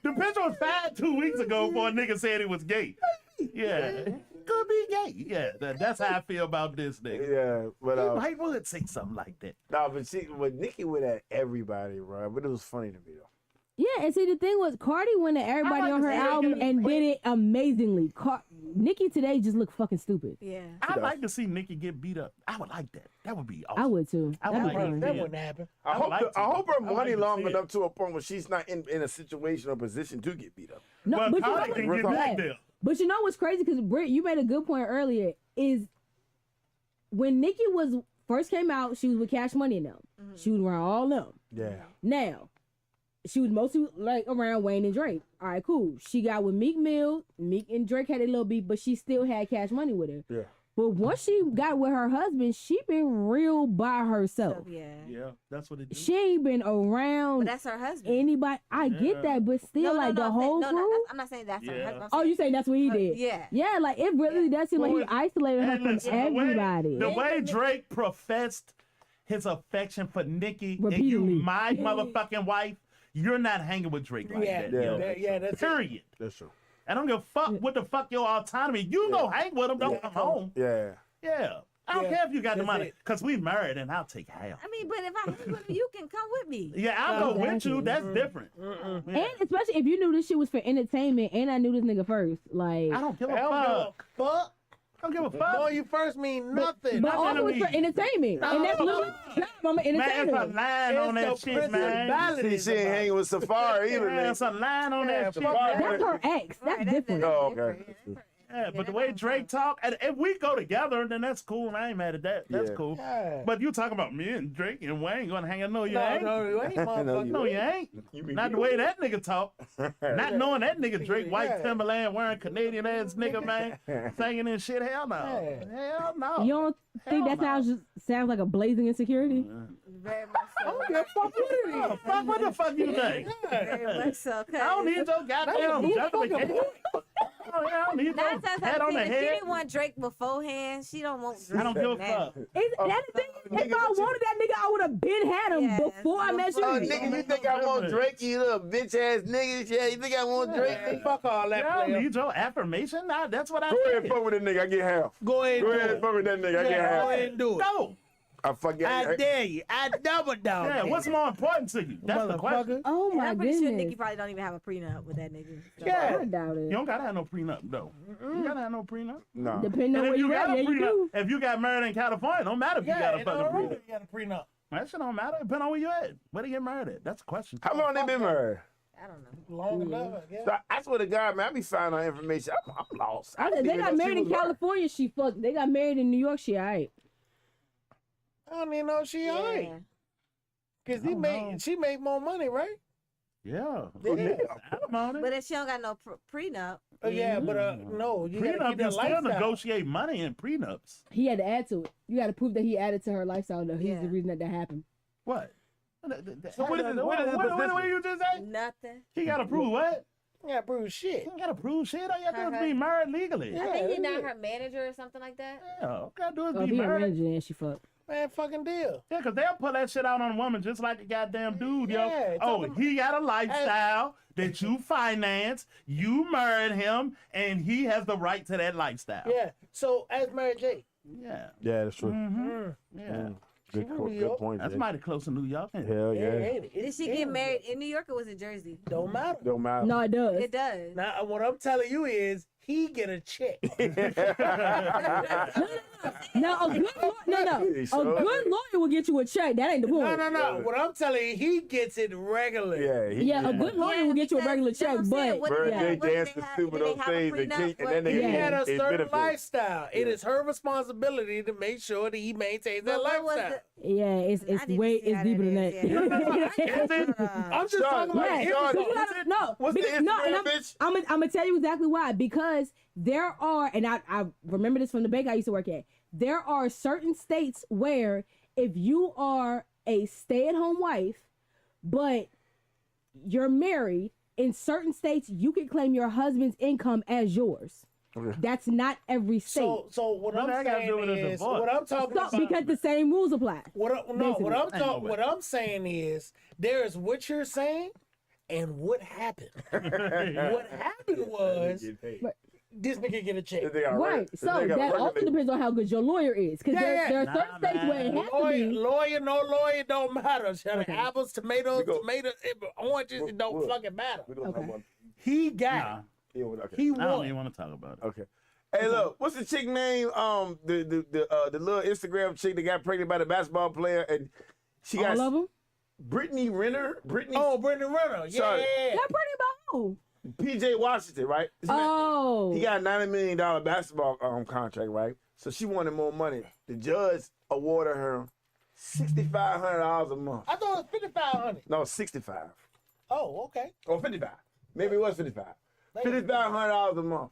The picture was 2 weeks ago for a nigga said he was gay. Yeah, could be gay. Yeah, that's how I feel about this nigga. Yeah, but He might would say something like that. nah, but Nicki went at everybody, bro. But it was funny to me though. Yeah, and see the thing was Cardi went to everybody like on to her see her album get a and did it amazingly. Nicki today just looked fucking stupid. Yeah. I'd like to see Nicki get beat up. I would like that. That would be awesome. I would too. I would That'd like be to fun. That Yeah. wouldn't happen. I would hope like to. I hope her I would money like to long see it. enough to a point where she's not in a situation or position to get beat up. No, But but you know Cardi what- can get back there. But you know what's crazy? Because Britt, you made a good point earlier. Is when Nicki was first came out, she was with Cash Money and them. She was around all them. Yeah. Now, she was mostly like around Wayne and Drake. All right, cool. She got with Meek Mill. Meek and Drake had a little beef, but she still had Cash Money with her. Yeah. But once she got with her husband, she been real by herself. So, yeah. Yeah, that's what it is. She ain't been But around that's her husband. anybody. I Yeah. get that, but still, like the I'm whole saying, crew. I'm not saying that's her Yeah. husband. I'm Oh, saying you saying that's what he did? Yeah. Yeah, like it really does seem like he Well, isolated her And from listen, everybody. The way Drake professed his affection for Nicki and you, Repeatedly. my motherfucking wife, you're not hanging with Drake like Yeah, that. Yo. that's it. Period. That's true. I don't give a fuck what the fuck your autonomy. You go hang with him, don't come home. Yeah. Yeah. I don't care if you got the That's money, it. because we married and I'll take half. I mean, but if I hang with him, you can come with me. Yeah, I'll go with you. That's different. Mm-mm. Yeah. And especially if you knew this shit was for entertainment, and I knew this nigga first, like. I don't give a I don't give a fuck. fuck. I don't give a fuck. Boy, you first mean nothing. But also to it's for me. entertainment, and that's literally I'm an Man, it's a entertainer. line on that It's the shit, man. principality. She ain't hanging with Safari either, Man, man. it's a line on Yeah, that shit. fuck That's her ex. That's Right, different. Oh, okay. different. Yeah, but the way Drake talk, and if we go together, then that's cool. I ain't mad at that. That's Yeah. cool. Yeah. But you talking about me and Drake and Wayne going to hang out? No, you ain't. No, you ain't, motherfucker. No, you ain't. Not the way that nigga talk. Not knowing that nigga Drake, white Yeah. Timberland wearing Canadian ass nigga, man, singing and shit. Hell no. Yeah. Hell no. You don't think Hell that sounds like a blazing insecurity? Very much so. Yeah, fuck with Oh, it. fuck, what the fuck you think? Very much so. I don't need your goddamn That's a justification. motherfucker. Oh, yeah, I don't need your Nine times head out of on the 10, if she head. didn't want Drake beforehand, she don't want Drake I don't give a now. fuck. That's the thing. If I wanted that nigga, I would have been had him Yes, before I met Oh, you. nigga, you think I want Drake, you little bitch ass nigga? Yeah, you think I want Drake? Man, fuck all that, I don't player. need your affirmation. Nah, that's what I Go ahead and said. fuck with that nigga. I get half. Go ahead Go and ahead do and fuck with that nigga. I it. get Yeah, go ahead half. and do it. No. I fucking. I dare you. I double dog. Yeah, what's more important to you? That's the question. Motherfucker. Oh And my I'm pretty sure Nicki goodness. probably don't even have a prenup with that nigga. So. Yeah. I doubt You it. don't gotta have no prenup though. You gotta have no prenup. No. Depending on And where if you you at, got a yeah, you do. prenup, if you got married in California, don't matter if you got a Yeah, fucking prenup. you got a prenup. That shit don't matter. Depending on where you at. Where they get married at? That's the question. How long they been married? I don't know. Long enough, yeah. So I swear to God, man, I be finding out information. I'm lost. I They didn't even got know married she in was married. California. She fucked. They got married in New York. She alright. I don't even know she alright. Yeah. Cause I don't know. she made more money, right? Yeah. Yeah. Alimony. But if she don't got no prenup, Yeah, but no, you gotta Prenup, keep you that still lifestyle. negotiate money in prenups. He had to add to it. You got to prove that he added to her lifestyle. Though he's Yeah. the reason that happened. What? So what is it? What is the position? What you just say? nothing. He gotta prove what? Yeah, prove shit. He ain't gotta prove shit. All you gotta do is Okay. be married legally. Yeah. I think he's that's not it. her manager or something like that. Yeah, all you gotta do is Oh, be he a married. manager and she fucked. Man, fucking deal. Yeah, because they'll put that shit out on a woman just like a goddamn dude, yo. Yeah, Oh, talking- he got a lifestyle that you finance, you married him, and he has the right to that lifestyle. Yeah. So as Mary J. Yeah. Yeah, that's true. Mm-hmm. Yeah. Good, She from New good York. point. That's Jay. mighty close to New York. Ain't it? Hell yeah. ain't it? Did she get married in New York or was it Jersey? Don't matter. Don't matter. No, it does. It does. Now what I'm telling you is he get a check. Now a good a Sure. good lawyer will get you a check. That ain't the point. No. What I'm telling you, he gets it regularly. Yeah. A good lawyer will get you a regular check, but Birthday yeah. dance to stupid those things and that nigga He Yeah. had a is certain benefit. lifestyle. It is her responsibility to make sure that he maintains that lifestyle. Yeah, it's I need to way see how deeper than that that. is, I'm just Sean, talking about right, Yeah, Sean, so you gotta, no, What's the because, no, and Instagram, bitch? I'm gonna tell you exactly why. Because there are, and I remember this from the bank I used to work at. There are certain states where if you are a stay-at-home wife, but you're married, in certain states you can claim your husband's income as yours. Okay. That's not every state. So what What I'm that gotta do with a saying is, divorce? what I'm talking So, about. because the same rules apply. What Basically. what I'm saying is there is what you're saying and what happened. What happened was this nigga get a check. Right. So that also depends on how good your lawyer is. Because Yeah, there are Nah, certain states where it man. has to be. Lawyer, no lawyer, don't matter. Okay. Apples, tomatoes, We go- tomatoes, oranges, it don't Look. fucking matter. We don't Okay. talk about He got Nah, it. Okay. it. He I don't won. even want to talk about it. Okay. Hey, look, what's the chick name? The little Instagram chick that got pregnant by the basketball player, and she got All of them? Brittany Renner. Brittany. Oh, Brendan Renner. Yeah. Sorry. They're pretty about who? PJ Washington, right? This man- Oh. He got a $90 million basketball contract, right? So she wanted more money. The judge awarded her $6,500 a month. I thought it was 5,500. No, 65. Oh, okay. Or 55. Maybe it was 55. $5,500 a month.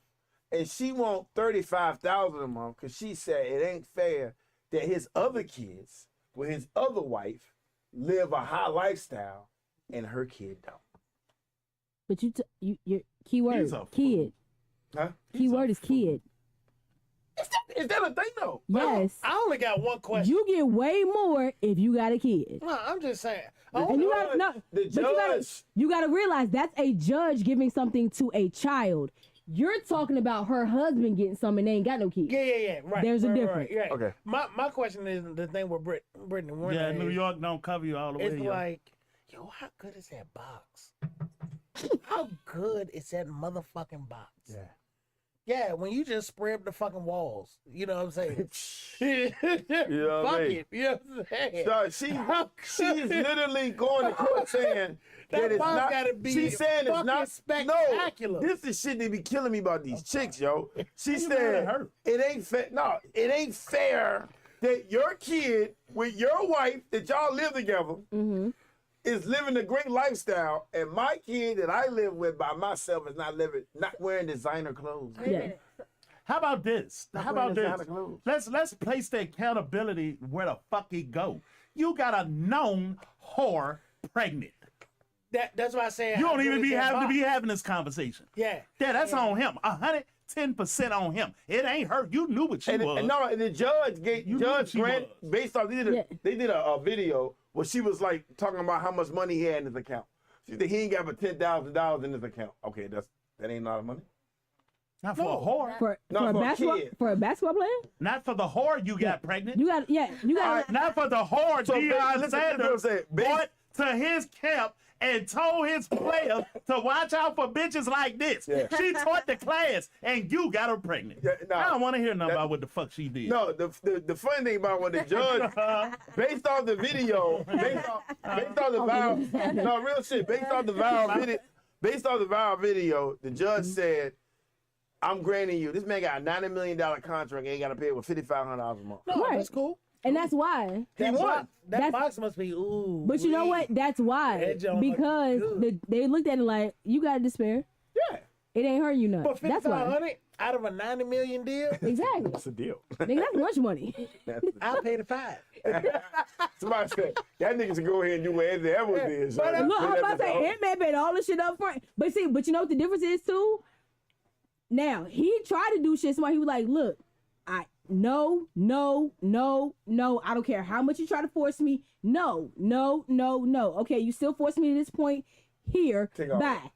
And she want $35,000 a month because she said it ain't fair that his other kids with his other wife live a high lifestyle and her kid don't. But your key word, He's a kid. Huh? Key word is kid. Is that a thing though? Yes. I only got one question. You get way more if you got a kid. No, I'm just saying. And you gotta, no, The but judge. you gotta realize that's a judge giving something to a child. You're talking about her husband getting some and they ain't got no kids. Yeah. Right. There's a right, difference. Right, yeah. Okay. My question is the thing with Brittany Renner. Yeah, is, New York don't cover you all the way. It's yo. like, yo, how good is that box? How good is that motherfucking box? Yeah. Yeah, when you just spray up the fucking walls. You know what I'm saying? You know what I Fuck mean? it. You know what I'm saying? So she's literally going to court saying That it's box not. gotta be She's saying it's fucking not spectacular. No, this is shit they be killing me about these chicks, yo. She you mad at said her? it ain't fair. No, it ain't fair that your kid with your wife that y'all live together is living a great lifestyle, and my kid that I live with by myself is not wearing designer clothes. Wait a Yeah. minute. How about this? How about wearing this? designer clothes. Let's place the accountability where the fuck it go. You got a known whore pregnant. That's why I say You how don't good even is be that having to box? be having this conversation. Yeah. Yeah, that's on him. 110% on him. It ain't her. You knew what she was. And the judge You knew Judge she Grant was. based off Yeah. they did a video where she was like talking about how much money he had in his account. She said he ain't got but $10,000 in his account. Okay, that ain't a lot of money. Not for a whore. For No, a for a basketball kid. for a basketball player, Not for the whore you got pregnant. you got Not for the whore So, Deion listen, Sanders listen, went to his camp and told his players to watch out for bitches like this. Yeah. She taught the class and you got her pregnant. Yeah, nah, I don't want to hear nothing that- about what the fuck she did. No, the funny thing about when the judge, based off the video, based off the viral, no real shit, based off the viral video, the judge said, "I'm granting you. This man got a $90 million contract. Ain't got to pay with $5,500 a month." No, Right. that's cool. and that's why. That won. box, that That's- box must be ooh. But you know wee. what? That's why. That joint Because look good. they looked at it like, you got to despair. Yeah, It ain't hurt you none. But That's why. 5,500 out of a 90 million deal, Exactly. that's a deal. Nigga, that's lunch money. I'll pay the $5. Somebody said that nigga should go ahead and do what Eddie Edwards did. So But Look, I'm about to say, Ant-Man paid all this shit up front. But see, but you know what the difference is too? Now, he tried to do shit smart. He was like, look, no, I don't care how much you try to force me. No. Okay, you still force me to this point. Here, Take off. bye.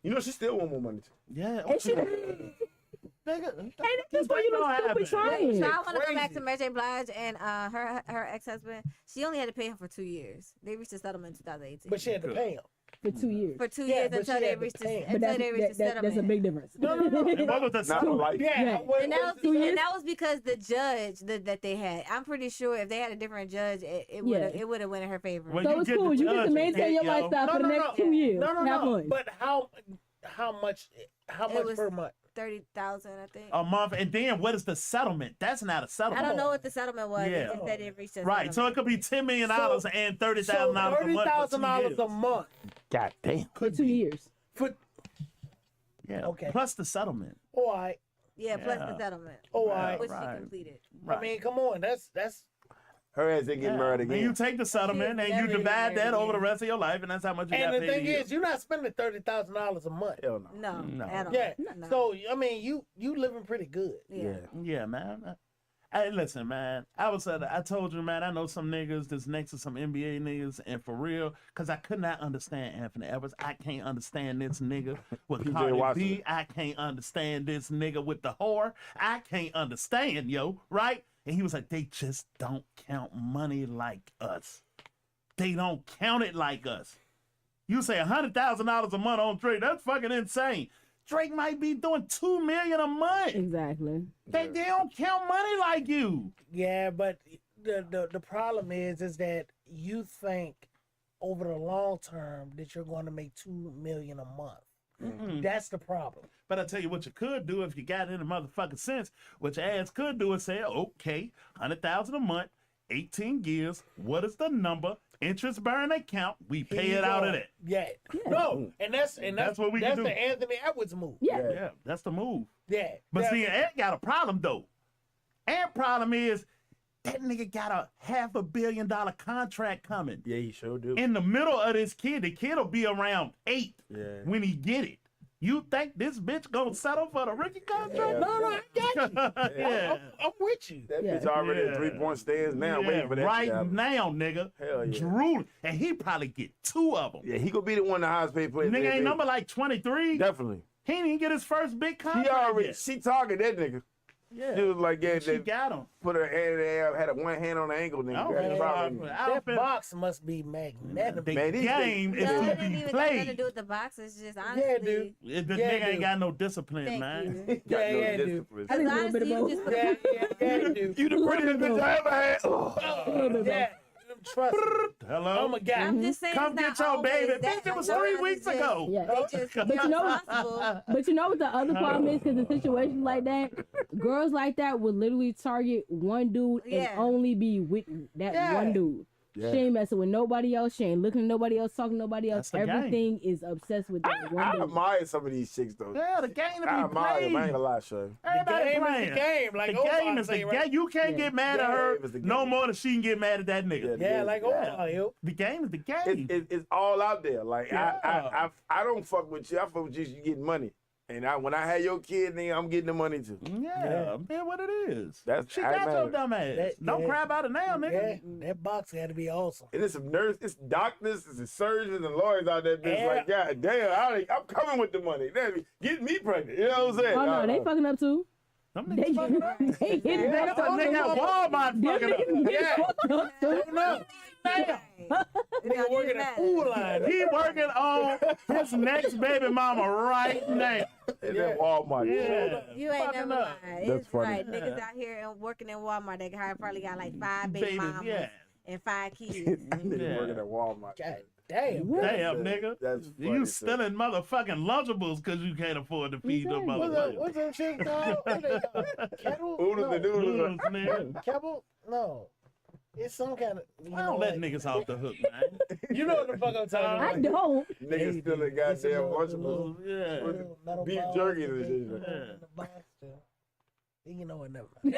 You know she still want more money too. Yeah. And she, Nigga, hey, that's why you look stupid trying. So I want to go back crazy. to Mary J. Blige and her ex-husband. She only had to pay him for 2 years. They reached a settlement in 2018. But she had to pay him. For 2 years. For 2 Yeah, years but until she they had to reached pay him. But until they reached a settlement. that's a big difference. No. and what was the Not for settlement? life. Yeah. Yeah. And that, was, 2 years? and that was because the judge that they had. I'm pretty sure if they had a different judge, it Yeah. would have went in her favor. Well, So it's get cool. the You get judge to maintain your yo. lifestyle for the next 2 years. No. Have fun. But how much was- per month? 30,000, I think. A month, and then what is the settlement? That's not a I settlement. don't know what the settlement was. Yeah. They just said it reached a Right, so settlement. it could be $10 million So- and $30,000 So a month. $30,000 a month God damn. For 2 years. for Yeah. Okay. Plus the settlement. all right. Yeah, plus Yeah. the settlement, All right. which Right. she completed. Right. I mean, come on. That's Her ass ain't getting married And again. you take the settlement She's and you never divide getting that married over the again. rest of your life, and that's how much you and got the paid. thing a year. is, you're not spending $30,000 a month. Hell no. No, No. at all. Yeah. No. So I mean, you living pretty good. Yeah. Yeah, man. Hey, listen, man. I told you, man. I know some niggas that's next to some NBA niggas, and for real, because I could not understand Anthony Edwards. I can't understand this nigga with PJ Cardi Watson. B. I can't understand this nigga with the whore. I can't understand, yo. Right? And he was like, they just don't count money like us. They don't count it like us. You say $100,000 a month on Drake. That's fucking insane. Drake might be doing $2 million a month. Exactly. They don't count money like you. Yeah, but the problem is that you think over the long term that you're going to make $2 million a month. Mm-mm. That's the problem. But I tell you what you could do if you got any motherfucking sense. What your ass could do is say, okay, $100,000 a month, 18 years. What is the number? Interest bearing account. We pay Here it you out go. of that. Yeah. No, and that's what we can do. the Anthony Edwards move. Yeah. Yeah, that's the move. Yeah. But Yeah. see, Ant got a problem though. Ant problem is that nigga got a $500 million contract coming. Yeah, he sure do. In the middle of this kid, the kid will be around 8 Yeah. when he get it. You think this bitch gonna settle for the rookie contract? Yeah. No, I got you. Yeah. I'm with you. That Yeah. bitch already Yeah. at 3-point stands now, Yeah, waiting for that right shit to happen. now, nigga. Hell yeah. Drooling. And he probably get 2 of them. Yeah, he gonna be the one the highest paid player. Nigga ain't number like 23. Definitely. He didn't even get his first big contract yet. She targeted that nigga. Yeah. She was like, yeah, She got him. put her hand in the air, had one hand on the ankle, nigga. That box must be magnetic. The Man, these game is No, to it didn't be even got nothing to played. do with the box. It's just honestly. Yeah, dude. The nigga ain't got no discipline, Thank man. you. Yeah, dude. I think a little Honestly, bit of you both. just put Yeah, dude. You the prettiest bitch I ever had. Oh. Yeah, trust me. Hello? Oh my God. I'm just saying. Come it's get not your baby. always that. Bitch, it was Like, 3 it's weeks just- ago. Yeah. They just But you know- responsible. But you know what the other problem is? Because in situations like that, girls like that would literally target one dude and Yeah. only be with that Yeah. one dude. Yeah. She ain't messing with nobody else. She ain't looking at nobody else, talking to nobody else. That's the game. Everything is obsessed with that I one dude. admire some of these chicks, though. Yeah, the game to I be admire them. I played. ain't gonna lie, Shay. Everybody Game playing. is the game. Like The game Omar is the say, game. right? You can't Yeah. get mad at Yeah, her it was the no game. more than she can get mad at that nigga. Yeah, like Yeah. Omar, yo. The game is the game. It's all out there. Like Yeah. I don't fuck with you. I fuck with you. You getting money, and when I had your kid, nigga, I'm getting the money too. Yeah, man, what it is. That's- She I got your imagine. dumb ass. That- Don't yeah. cry about it now, nigga. Yeah, that box got to be awesome. And it's some nurses, it's doctors, it's surgeons and lawyers out there. Bitch, Yeah. like, God damn, I'm coming with the money. Get me pregnant. You know what I'm saying? Oh no, they fucking up too. Them They niggas fucking up. they getting That's a nigga at Walmart Them fucking up. niggas getting Yeah. fucked up too. No, damn. Nigga working at Food Line. He working on his next baby mama right now. And then Walmart. Yeah. You ain't Fucking never up. lied. That's It's funny. right. Niggas out here and working in Walmart, they probably got like 5 baby Babies, mamas yeah. and 5 kids. Nigga Yeah. working at Walmart. God damn. Damn, nigga. That's funny. You shit. stealing motherfucking Lunchables because you can't afford to feed them Exactly. What's motherfuckers. that shit called? What they call it? Kettle? Oodles and No. doodles. Noodles, nigga. Kettle? No. It's some kind of. You I know don't let what? niggas off the hook, man. You know what the fuck I'm talking I about. don't. Niggas stealing It's a goddamn little- Lunchables. Yeah. Little metal Beef balls jerky and and shit. shit. Yeah. In the box, too. You know what? Never mind.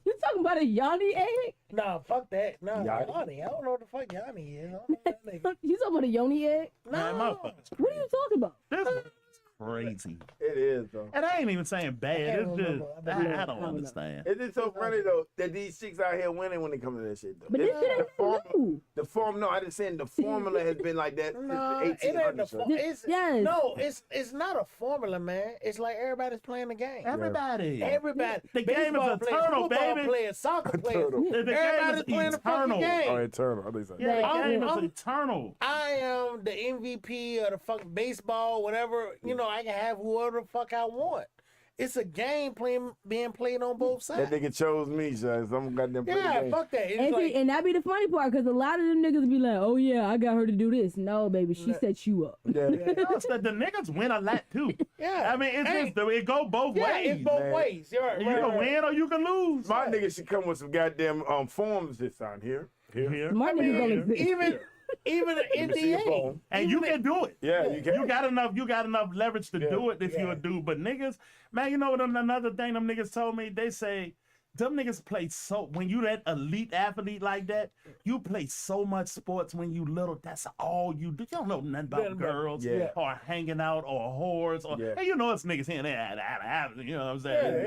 You talking about a Yanni egg? Nah, fuck that. Nah, Yanni? Yanni. I don't know what the fuck Yanni is. I don't know that nigga. You talking about a Yoni egg? Man, No. motherfuckers. What are you talking about? This is crazy. It is, though. And I ain't even saying bad. can't It's just, remember. I don't understand. It's just so funny, though, that these chicks out here winning when it comes to that shit, though. But this It's- shit the ain't formula, new. the form, no, I didn't say the formula has been like that No, since it the ain't the 1800s. formula. It's, Yes. No, it's not a formula, man. It's like everybody's playing the game. Everybody. Everybody. The game is Baseball players, eternal, football baby. Players, soccer players. Eternal. The game Everybody's is playing the fucking eternal. game. Oh, eternal. I think so. Yeah, the I'm- game is I'm- eternal. I am the MVP of the fucking baseball, whatever. You know, I can have whoever the fuck I want. It's a game being played on both That sides. nigga chose me, son. Some goddamn play the Yeah, game. fuck that. It's And, like, and that be the funny part, because a lot of them niggas be like, oh yeah, I got her to do this. No, baby, she set you up. Yeah. It's that the niggas win a lot too. yeah. I mean, it's Hey, just it go both yeah, ways. it's both man. ways. You're right. You right, can right. win or you can lose. My nigga should come with some goddamn forms this time. Here. Here. Smart I mean, niggas don't exist. even an Let me see your NBA. phone. And you can do it. Yeah, you can. You got enough leverage to Yeah. do it if Yeah. you're a dude. But niggas, man, you know what another thing them niggas told me? They say them niggas play so when you that elite athlete like that, you play so much sports when you little. That's all you do. You don't know nothing about Yeah, girls yeah. or hanging out or whores or Yeah. and you know it's niggas here and there. You know what I'm saying?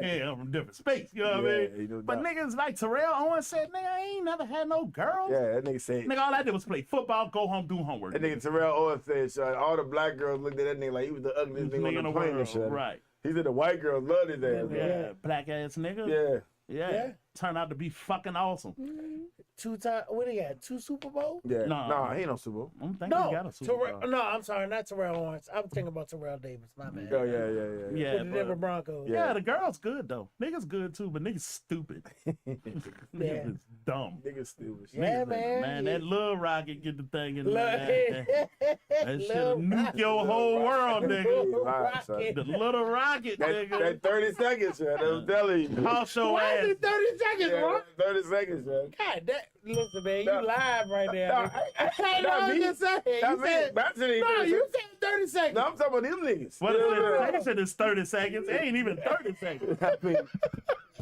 Yeah. I'm from different space. You know what I Yeah, mean? he no But doubt. niggas like Terrell Owens said, nigga, I ain't never had no girls. Yeah, that nigga said. Nigga, all I did was play football, go home, do homework. That nigga Terrell Owens said, son, all the black girls looked at that nigga like he was the ugliest nigga on the planet. world, Son. right? He said the white girls loved his ass. Yeah, man. black ass nigga. Yeah. Yeah. Turned out to be fucking awesome. 2 times. What do you got? 2 Super Bowls? Yeah. Nah. Nah, he ain't no Super Bowl. I don't think No, he got a Super Terrell, Bowl. no, I'm sorry, not Terrell Owens. I'm thinking about Terrell Davis. My bad. Oh, yeah. Yeah, With the Denver Broncos. yeah, the girl's good though. Niggas good too, but niggas stupid. Niggas is dumb. Nigga stupid. Yeah, Niggas is- man. Man, that little rocket get the thing in Look, there. That shit'll nuke your whole world, nigga. Right, son. The little rocket, nigga. That 30 seconds, son. I'm telling you. Toss your Why ass. is it 30 seconds, bro? Yeah, 30 seconds, son. God, listen, man, No. you live right now. No, Hey, not I was me. just saying. Not You me. said, Not to these no, niggas. you said 30 seconds. No, I'm talking about them niggas. What Yeah. is it? Is 30 seconds. It ain't even 30 seconds. I mean,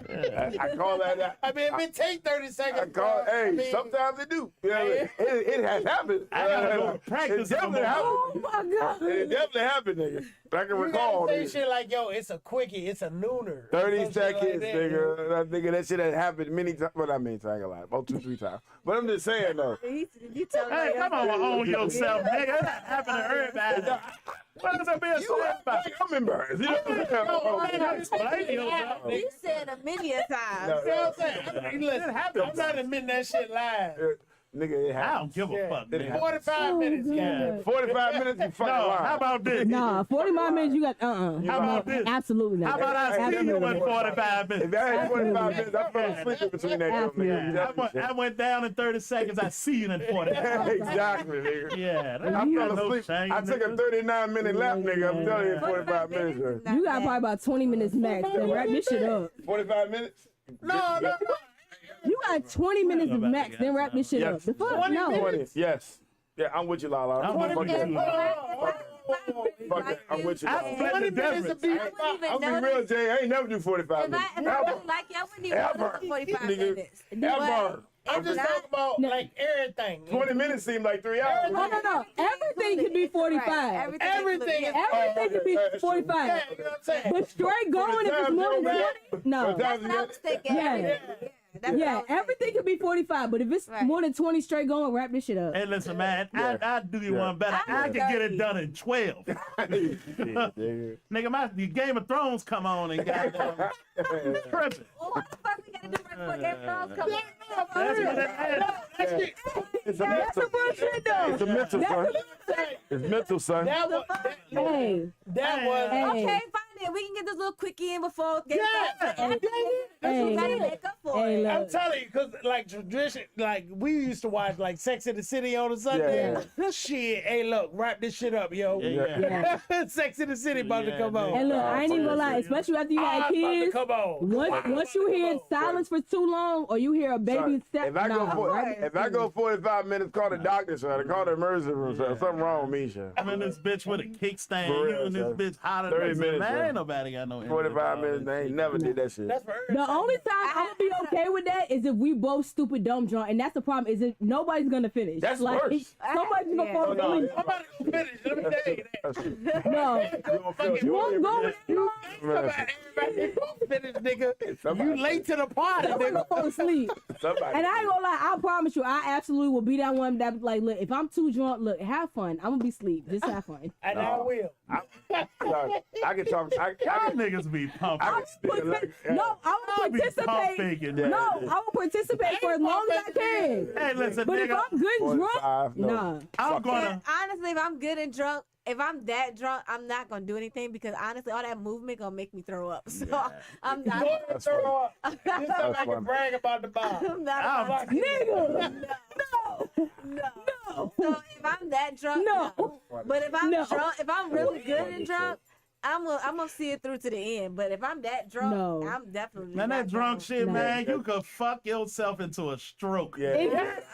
I call that. I mean, if it take 30 I seconds, call. bro, Hey, I mean, sometimes it do. You know what I mean? It has happened. I gotta go to practice It definitely tomorrow. happened. Oh my God. It definitely happened, nigga. I can you recall. gotta say Nigga. shit like, yo, it's a quickie, it's a nooner. 30 Some shit seconds, like that, nigga. That shit has happened many times. Well, I mean, I ain't gonna lie, about 2-3 times. But I'm just saying though. You tell me Hey, like come on, own yourself, nigga. That happened to everybody. What is that being sad about? I'm embarrassed. You know what I'm saying? You said a million times. No, You know what I'm saying? Listen, I'm not admitting that shit live. Nigga, it I happens. don't give a fuck, It nigga. happens. 45 minutes, good. 45 minutes, you fucking No, lying. how about this? Nah, 45 minutes. You got How about this? Absolutely not. How about I see you in 45 minutes? If that ain't 45 minutes, I fell asleep in between that Absolutely. nigga. I went down in 30 seconds. I see you in 45. Exactly, nigga. Yeah, I fell asleep. shame, I took a 39-minute lap, nigga. I'm telling you, 45 minutes. Bro. You got probably about 20 minutes max. Then wrap this shit up. 45 minutes? No. You got 20 minutes of max. Then wrap this shit up. The fuck? No. 20. Yes. Yeah, I'm with you, Lala. I'm Fuck with you. that. Fuck that. I'm with you. I Lala. split the difference. I'm be real, Jay. I ain't never do 45 If minutes. I really like you, I wouldn't even Ever. do 45 Nigga. minutes. Ever. I'm just talking about like everything. 20 minutes seemed like 3 hours. No. Everything could be 45. Right, Everything is- Everything could be Oh, okay, that's true. 45. Yeah, you know what I'm saying? But straight going if it's more than 20, no. That's what I was thinking. Yeah. That's what I Yeah, was thinking. everything could be 45, but if it's Right. more than 20 straight going, wrap this shit up. Hey, listen, man. I do you one better. I'm I could get 30. it done in 12. Nigga, the Game of Thrones come on and goddamn tripping. Well, what the fuck we gotta do right before Game of Thrones come on? That's what it is. It's a That's mental. some bullshit though. It's a mental, son. Hey, It's mental, son. that was Hey, that was Hey. Okay, fine then. We can get this little quickie in before Game Yeah. of Thrones. Hey. We gotta make up for Hey, it. look. I'm telling you, because like tradition, like we used to watch like Sex in the City on a Sunday. Shit, hey, look, wrap this shit up, yo. Yeah. Sex in the City about to come on. and look, I ain't even gonna lie, especially after you had About to kids. come on. Once you hear silence for too long, or you hear a baby Son, step, if I nah, go 45 minutes, call the doctor, son. Call the emergency room, son. Something wrong with me, son. I'm in this bitch with a kickstand. For real, You and this son. bitch hotter 30 than minutes, man. son. Ain't nobody got no 45 minutes, they ain't never did that shit. That's for her. the only time I'm gonna be okay with that is if we both stupid dumb drunk, and that's the problem. Is if nobody's gonna finish. That's like, worse. Somebody's gonna fall no, asleep. I'm about to finish. Let me tell you that. That's true. No, You don't feel you won't go with that. Everybody finish, nigga. Somebody- You late to the party, Somebody's gonna nigga. fall asleep. Somebody. And I ain't gonna lie, I promise you, I absolutely will be that one that like, look, if I'm too drunk, look, have fun. I'm gonna be asleep. Just have fun. And I will. I can talk. Y'all niggas be pumping. I can speak a lot. No, I will Y'all be pump participate. faking. Yeah. No, I will participate for as long as I can. Hey, listen, But if nigga. I'm good and drunk, 45, no. nah. I'm gonna. Honestly, if I'm good and drunk, if I'm that drunk, I'm not gonna do anything because honestly, all that movement gonna make me throw up. So I'm not. Go and throw up. This time I funny. can brag about the bar. I'm not. I'm- Nigga, No. So if I'm that drunk, No. no. But if I'm No. drunk, if I'm really good and drunk, I'm gonna see it through to the end. But if I'm that drunk, No. I'm definitely Man, that not drunk gonna- shit, No. man, you could fuck yourself into a stroke. Yeah. exactly.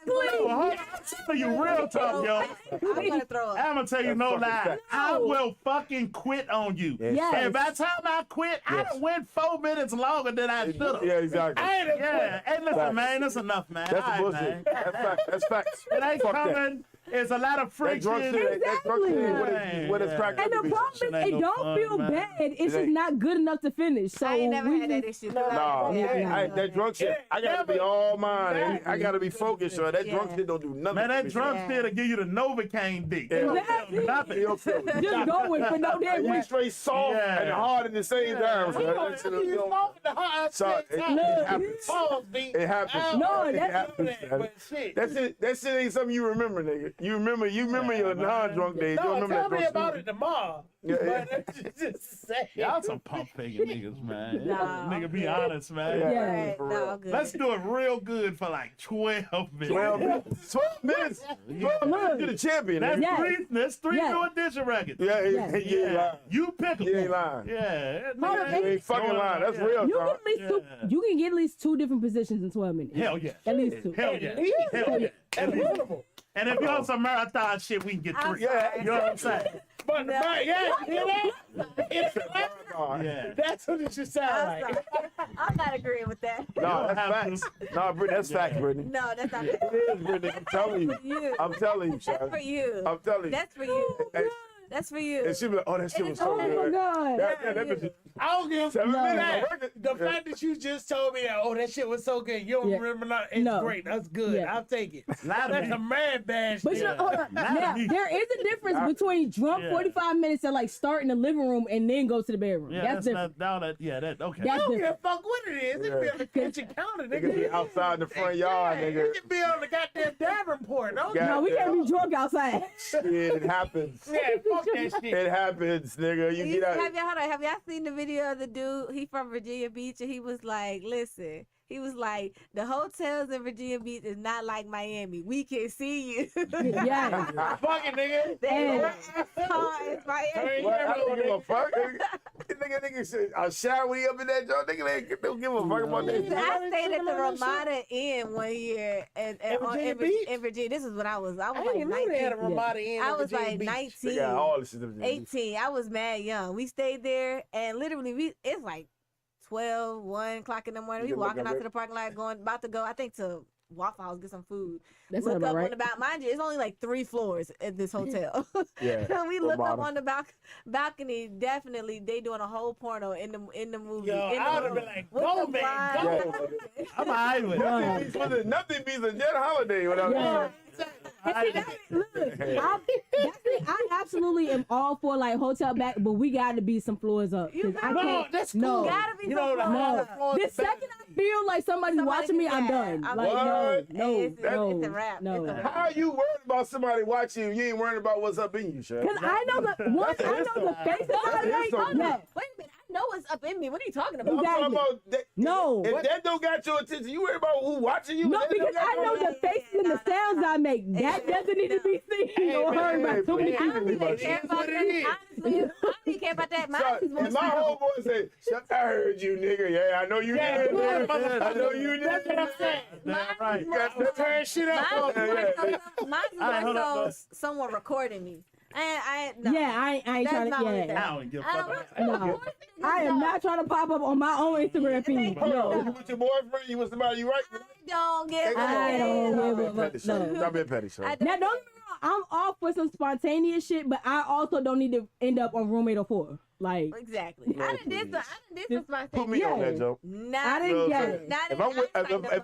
Well, hold on, I'm telling you real talk, yo. I'm gonna throw up. I'm gonna tell you no That's fucking lie. fact. I will fucking quit on you. Yes. Yes. And by the time I quit, I done went 4 minutes longer than I should have. Yeah, exactly. I ain't a Yeah. Hey, listen, Facts. man, that's enough, man. That's All right, bullshit. man. That's facts. That's facts. It ain't Fuck that. coming. It's a lot of That friction. drunk shit, that drunk shit ain't what it's Yeah. cracked And up the to be. problem is, Shit ain't it no don't fun, feel man. bad. It's It just ain't. not good enough to finish. So I ain't never we had that just- issue. No, Yeah. that drunk shit, I gotta be all mine. I gotta be focused, so that drunk Yeah. shit don't do nothing. Man, for that me, drunk Yeah. shit'll give you the Novocaine dick. Yeah. Exactly. Nothing. You'll feel it. just going for no damn We reason. straight soft Yeah. and hard at the same time. So You that shit you don't- smoking the hot Sorry, it happens. Pause, B. It happens. No, It that's- happens. But shit. That shit ain't something you remember, nigga. You remember your non-drunk days. You No, remember tell that me drunk about shit. it tomorrow. Yeah, yeah. But just say. Y'all some pump faking niggas, man. Nah, Nigga, be honest, man. Yeah. Yeah. for No, real. I'm good. Let's do it real good for like 12 minutes. 12 minutes. 12 minutes. 12 minutes to the champion. That's nigga. Yes. that's three Yes. new edition records. Yeah, Yes. you ain't lying. You pick them. You ain't lying. Yeah. Hold on, nigga, You ain't fucking lying. That's real, You dog. get at least two. Yeah. You can get at least 2 different positions in 12 minutes. Hell yeah. At least 2. Hell yeah. least. Hell yeah. That's wonderful. And if you're on some marathon shit, we can get 3. Yeah, You know what I'm saying? But yeah, you hear that? Yeah. That's what it should sound like. I'm not agreeing with that. No, don't that's have facts. No, Brittany, that's facts, Brittany. No, that's not. It is, Brittany. I'm telling you. You. I'm telling you, That's for Shawty. you. I'm telling you. That's for you. And, That's for you. and she be like, oh, that shit was so Oh my good. God. That bitch, I don't give 7 a minutes. fact. The fact that you just told me that, oh, that shit was so good. You don't remember not. It's great. That's good. Yeah. I'll take it. Not That's me. a man bash. But you know, hold on. Not Now, me. there is a difference between drunk 45 minutes and like start in the living room and then go to the bedroom. Yeah, that's that's different. not. Now that. Okay. I That's don't give a different. fuck what it is. It be on the kitchen counter, They could be nigga. outside in the front yard, nigga. It could be on the goddamn Davenport. Don't God. No, we can't be drunk outside. It happens. yeah, fuck that shit. It happens, nigga. You get out. Have y'all seen the video of the dude? He from Virginia Beach, and he was like, "Listen." He was like, the hotels in Virginia Beach is not like Miami. We can see you. Yeah. Fuck it, nigga. It's Miami. What? I don't give a fuck. Nigga said, I'll shower you up in that joint. Nigga, they don't give a fuck about that. I stayed at the Ramada Inn 1 year in Virginia. This is when I was I like didn't know they had a 19. Ramada Inn. I in was Virginia like Beach. 19. They got all this shit. 18. I was mad young. We stayed there, and literally, it's like 12, 1 o'clock in the morning. We walking out to the parking lot, about to go, I think, to Waffle House, get some food. That's Look not up about on the right. mind you, it's only like 3 floors at this hotel. Yeah, we look bottom. up on the balcony. Definitely, they doing a whole porno in the movie. Yo, in the I would have room. been like, With go, the man, blind- go. I'm alright with it. Nothing beats a jet holiday without Yeah. Look, I absolutely am all for like hotel back, but we got to be some floors up. 'Cause I No, can't. that's cool. No. Gotta be You some know, the floors whole up. floor. The second I feel like somebody's watching me, I'm done. I'm Like, no, What? no, It's no, a wrap. no. It's a wrap. How are you worried about somebody watching you? You ain't worried about what's up in you, Chef. Because I know the faces I his make. story. Yeah. Wait a minute, I know what's up in me. What are you talking about? I'm talking Exactly. about that, No. If that don't got your attention, you worried about who watching you? No, but that don't because got I your know attention. the faces and the sounds I make. That doesn't need to be seen or heard by too many I don't people. even care about that. Honestly, I don't even care about that. Mine is And more my homeboy say, "Shut, I heard you, nigga. Yeah, I know you Yeah, did. yeah, Nigga. I know you did. That's what I'm saying. Damn right. You got that Turn shit up. Mine's Alright, hold more up, so someone recording me. No. Yeah, I ain't That's trying to. not what it Yeah. I don't give a I fuck. don't No. I am not trying to pop up on my own Instagram feed. Hold on, you No. with your boyfriend? You with somebody you right? I don't give I don't give a fuck. No. Stop being petty, sir. I Now, don't get me wrong, I'm all for some spontaneous shit, but I also don't need to end up on roommate or 4. Like, Exactly. I done did some smart Put things. me on Yeah. that, Joe. I didn't get it. If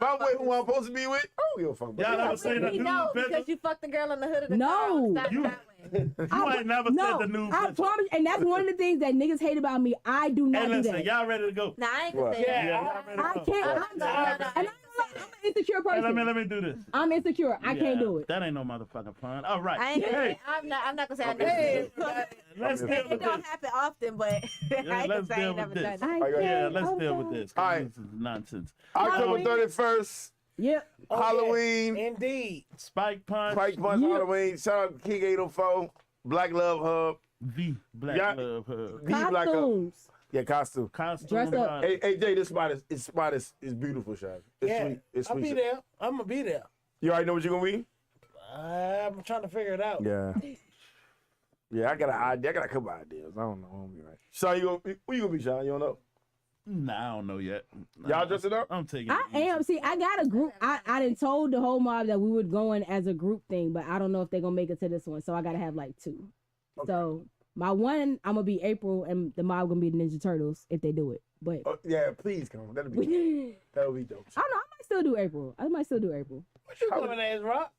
I'm with who I'm supposed to be with, I don't give a fuck. about Y'all that. never say the You new know, picture? because you fucked the girl in the hood of the No. car. Stop You- that way. You ain't never no, said the new I picture. promise, and that's one of the things that niggas hate about me. I do not Hey, do listen, that. y'all ready to go? Nah, I ain't gonna What? say Yeah, that. y'all ready to I go? can't. No. And I'm an insecure Hey, person. let me do this. I'm insecure. I can't Yeah, do it. That ain't no motherfucking fun. All right. I ain't gonna Hey, say, I'm not gonna say I never Hey, did it. let's deal It with don't this. happen often, but I ain't gonna let's say I deal ain't with never this. done it. I Yeah, can't. Let's I'm deal with sorry. this. 'Cause All right. This is nonsense. October 31st, Yep. Oh, yeah. Halloween, Indeed. Spike Punch, Pike Punch Yeah. Halloween. Shout out to King 804, Black Love Hub, the Black Yeah. Love Hub. the Black Hub. Costumes. Yeah, costume. Costume Dress up. party. Hey, Jay, this spot is beautiful, Shaq. It's Yeah, sweet. It's I'll sweet. be there. I'm gonna be there. You already know what you're gonna be? I'm trying to figure it out. Yeah. Yeah, I got an idea. I got a couple ideas. I don't know. I'm gonna be right. Sean, who you gonna be, Sean? You don't know? Nah, I don't know yet. Y'all dressing up? I'm taking I it easy. am. See, I got a group. I done told the whole mob that we were going as a group thing, but I don't know if they're gonna make it to this one. So I gotta have like 2. Okay. So my one, I'm gonna be April, and the mob gonna be the Ninja Turtles if they do it. But Oh, yeah, please come. That'll be I that'll be dope. don't know. I might still do April. What you coming as, Rock?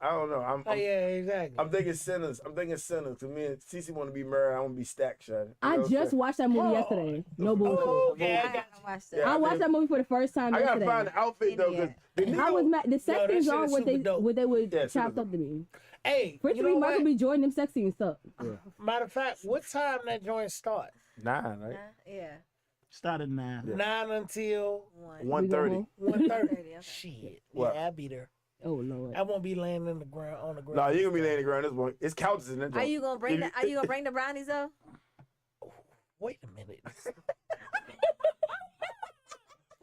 I don't know. Oh yeah, exactly. I'm thinking sinners. Cause me and Cece want to be married. I want to be stacked, Shaq. You know I what I'm just saying? watched that movie Oh. yesterday. No bullshit. Oh, okay, I I got gotta watch that. Yeah. I watched that movie for the first time I gotta yesterday. find the outfit though, cause the I was nigga, mad. The sex that scenes shit are is what they super dope. would Yeah, super chopped up to me. Hey, First you of all, know Michael what? B. Jordan, them sex scenes suck. Matter of fact, what time that joint start? 9, right? Yeah. Started now. Yeah. 9 until 1:30. 1:30. Okay. Shit. What? Yeah, I'll be there. Oh Lord. I won't be laying on the ground. No, you gonna be laying the ground. This one, it's couches in that. Are you gonna bring If the Are you gonna bring the brownies though? Wait a minute.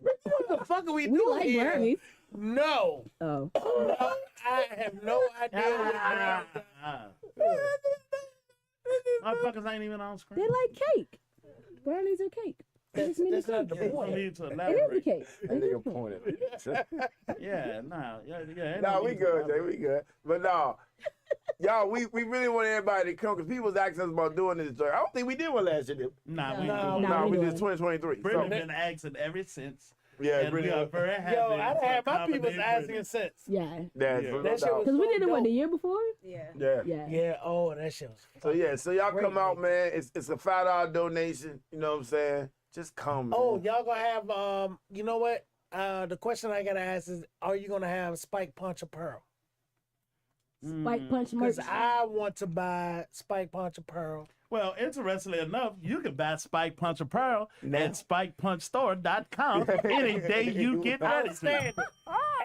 What the fuck are we We doing like here? brownies. No. Oh. No, I have no idea what Motherfuckers ain't even on They screen. like cake. Brownies are cake. That's not the No point. need to It is the elaborate. case. That nigga pointed. Yeah, nah, yeah. ain't No, no we need to good, Jay. elaborate. We good. But no, y'all, we really want everybody to come because people was asking us about doing this joint. I don't think we did one last year. Did we? Nah, we No, ain't doing no, that. No, we we doing did it. 2023. Brittany So, been asking ever since. yeah, And we Brittany. are very happy. Yo, I done had to my people accommodate asking Brittany. since. Yeah. Yeah, Yeah. so no That shit doubt. was Because we so did it, what, the dope. year before? Yeah. Yeah. Yeah. Yeah, oh, that shit was So yeah, so y'all Great, come out, nigga. man. It's a $5 donation. You know what I'm saying? Just come. Oh, man. y'all gonna have you know what? The question I gotta ask is, are you gonna have Spike Punch Apparel? Spike Punch merch. Because I want to buy Spike Punch Apparel. Well, interestingly enough, you can buy Spike Punch Apparel Now. at spikepunchstore.com any day you get ready to. Outstanding.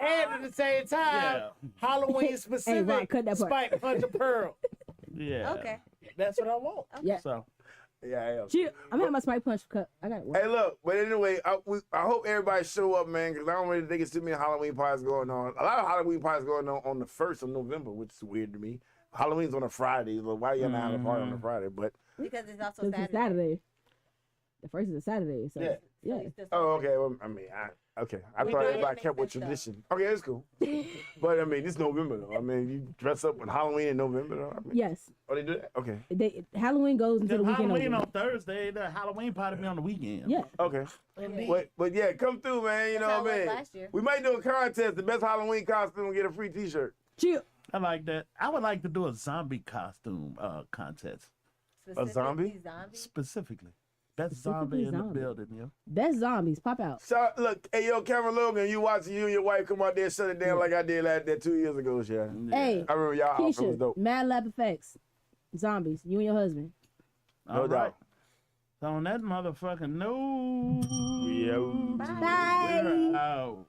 And at the same time, Yeah. Halloween specific Ron, cut that part. Spike Punch Apparel. Yeah. Okay. That's what I want. Yeah. So, Yeah, I am. Chill. I'm having my Spike Punch cut. I got it. Hey, look, but anyway, I hope everybody show up, man, because I don't really think it's too many Halloween parties going on. A lot of Halloween parties going on the 1st of November, which is weird to me. Halloween's on a Friday, so why you not having a party on a Friday? But Because it's also It's a Saturday. Saturday. The first is a Saturday. So, Yeah. yeah. You still oh, celebrate. okay. Well, I mean, I We thought do it. everybody kept with Makes sense, tradition. Okay, it's cool. But I mean, it's November though. I mean, you dress up with Halloween in November though. I mean, Yes. oh, they do that? Okay. Halloween goes until if the weekend Halloween over. on Thursday, the Halloween party be on the weekend. Yeah. Okay. Indeed. But yeah, come through, man. You That's know how what I it was mean? last year. We might do a contest. The best Halloween costume will get a free T-shirt. Chill. I like that. I would like to do a zombie costume contest A zombie? Specifically zombies? specifically. Best Specifically zombie in the zombie. building, yo. Best zombies. Pop out. Look, hey, yo, Cameron Logan, you watching you and your wife come out there and shut it down like I did that 2 years ago, yeah. Hey, I remember y'all outfit was Keisha, dope. Mad Lab Effects. Zombies. You and your husband. All No right. doubt. So on that motherfucking note, Yo. Bye. we're out.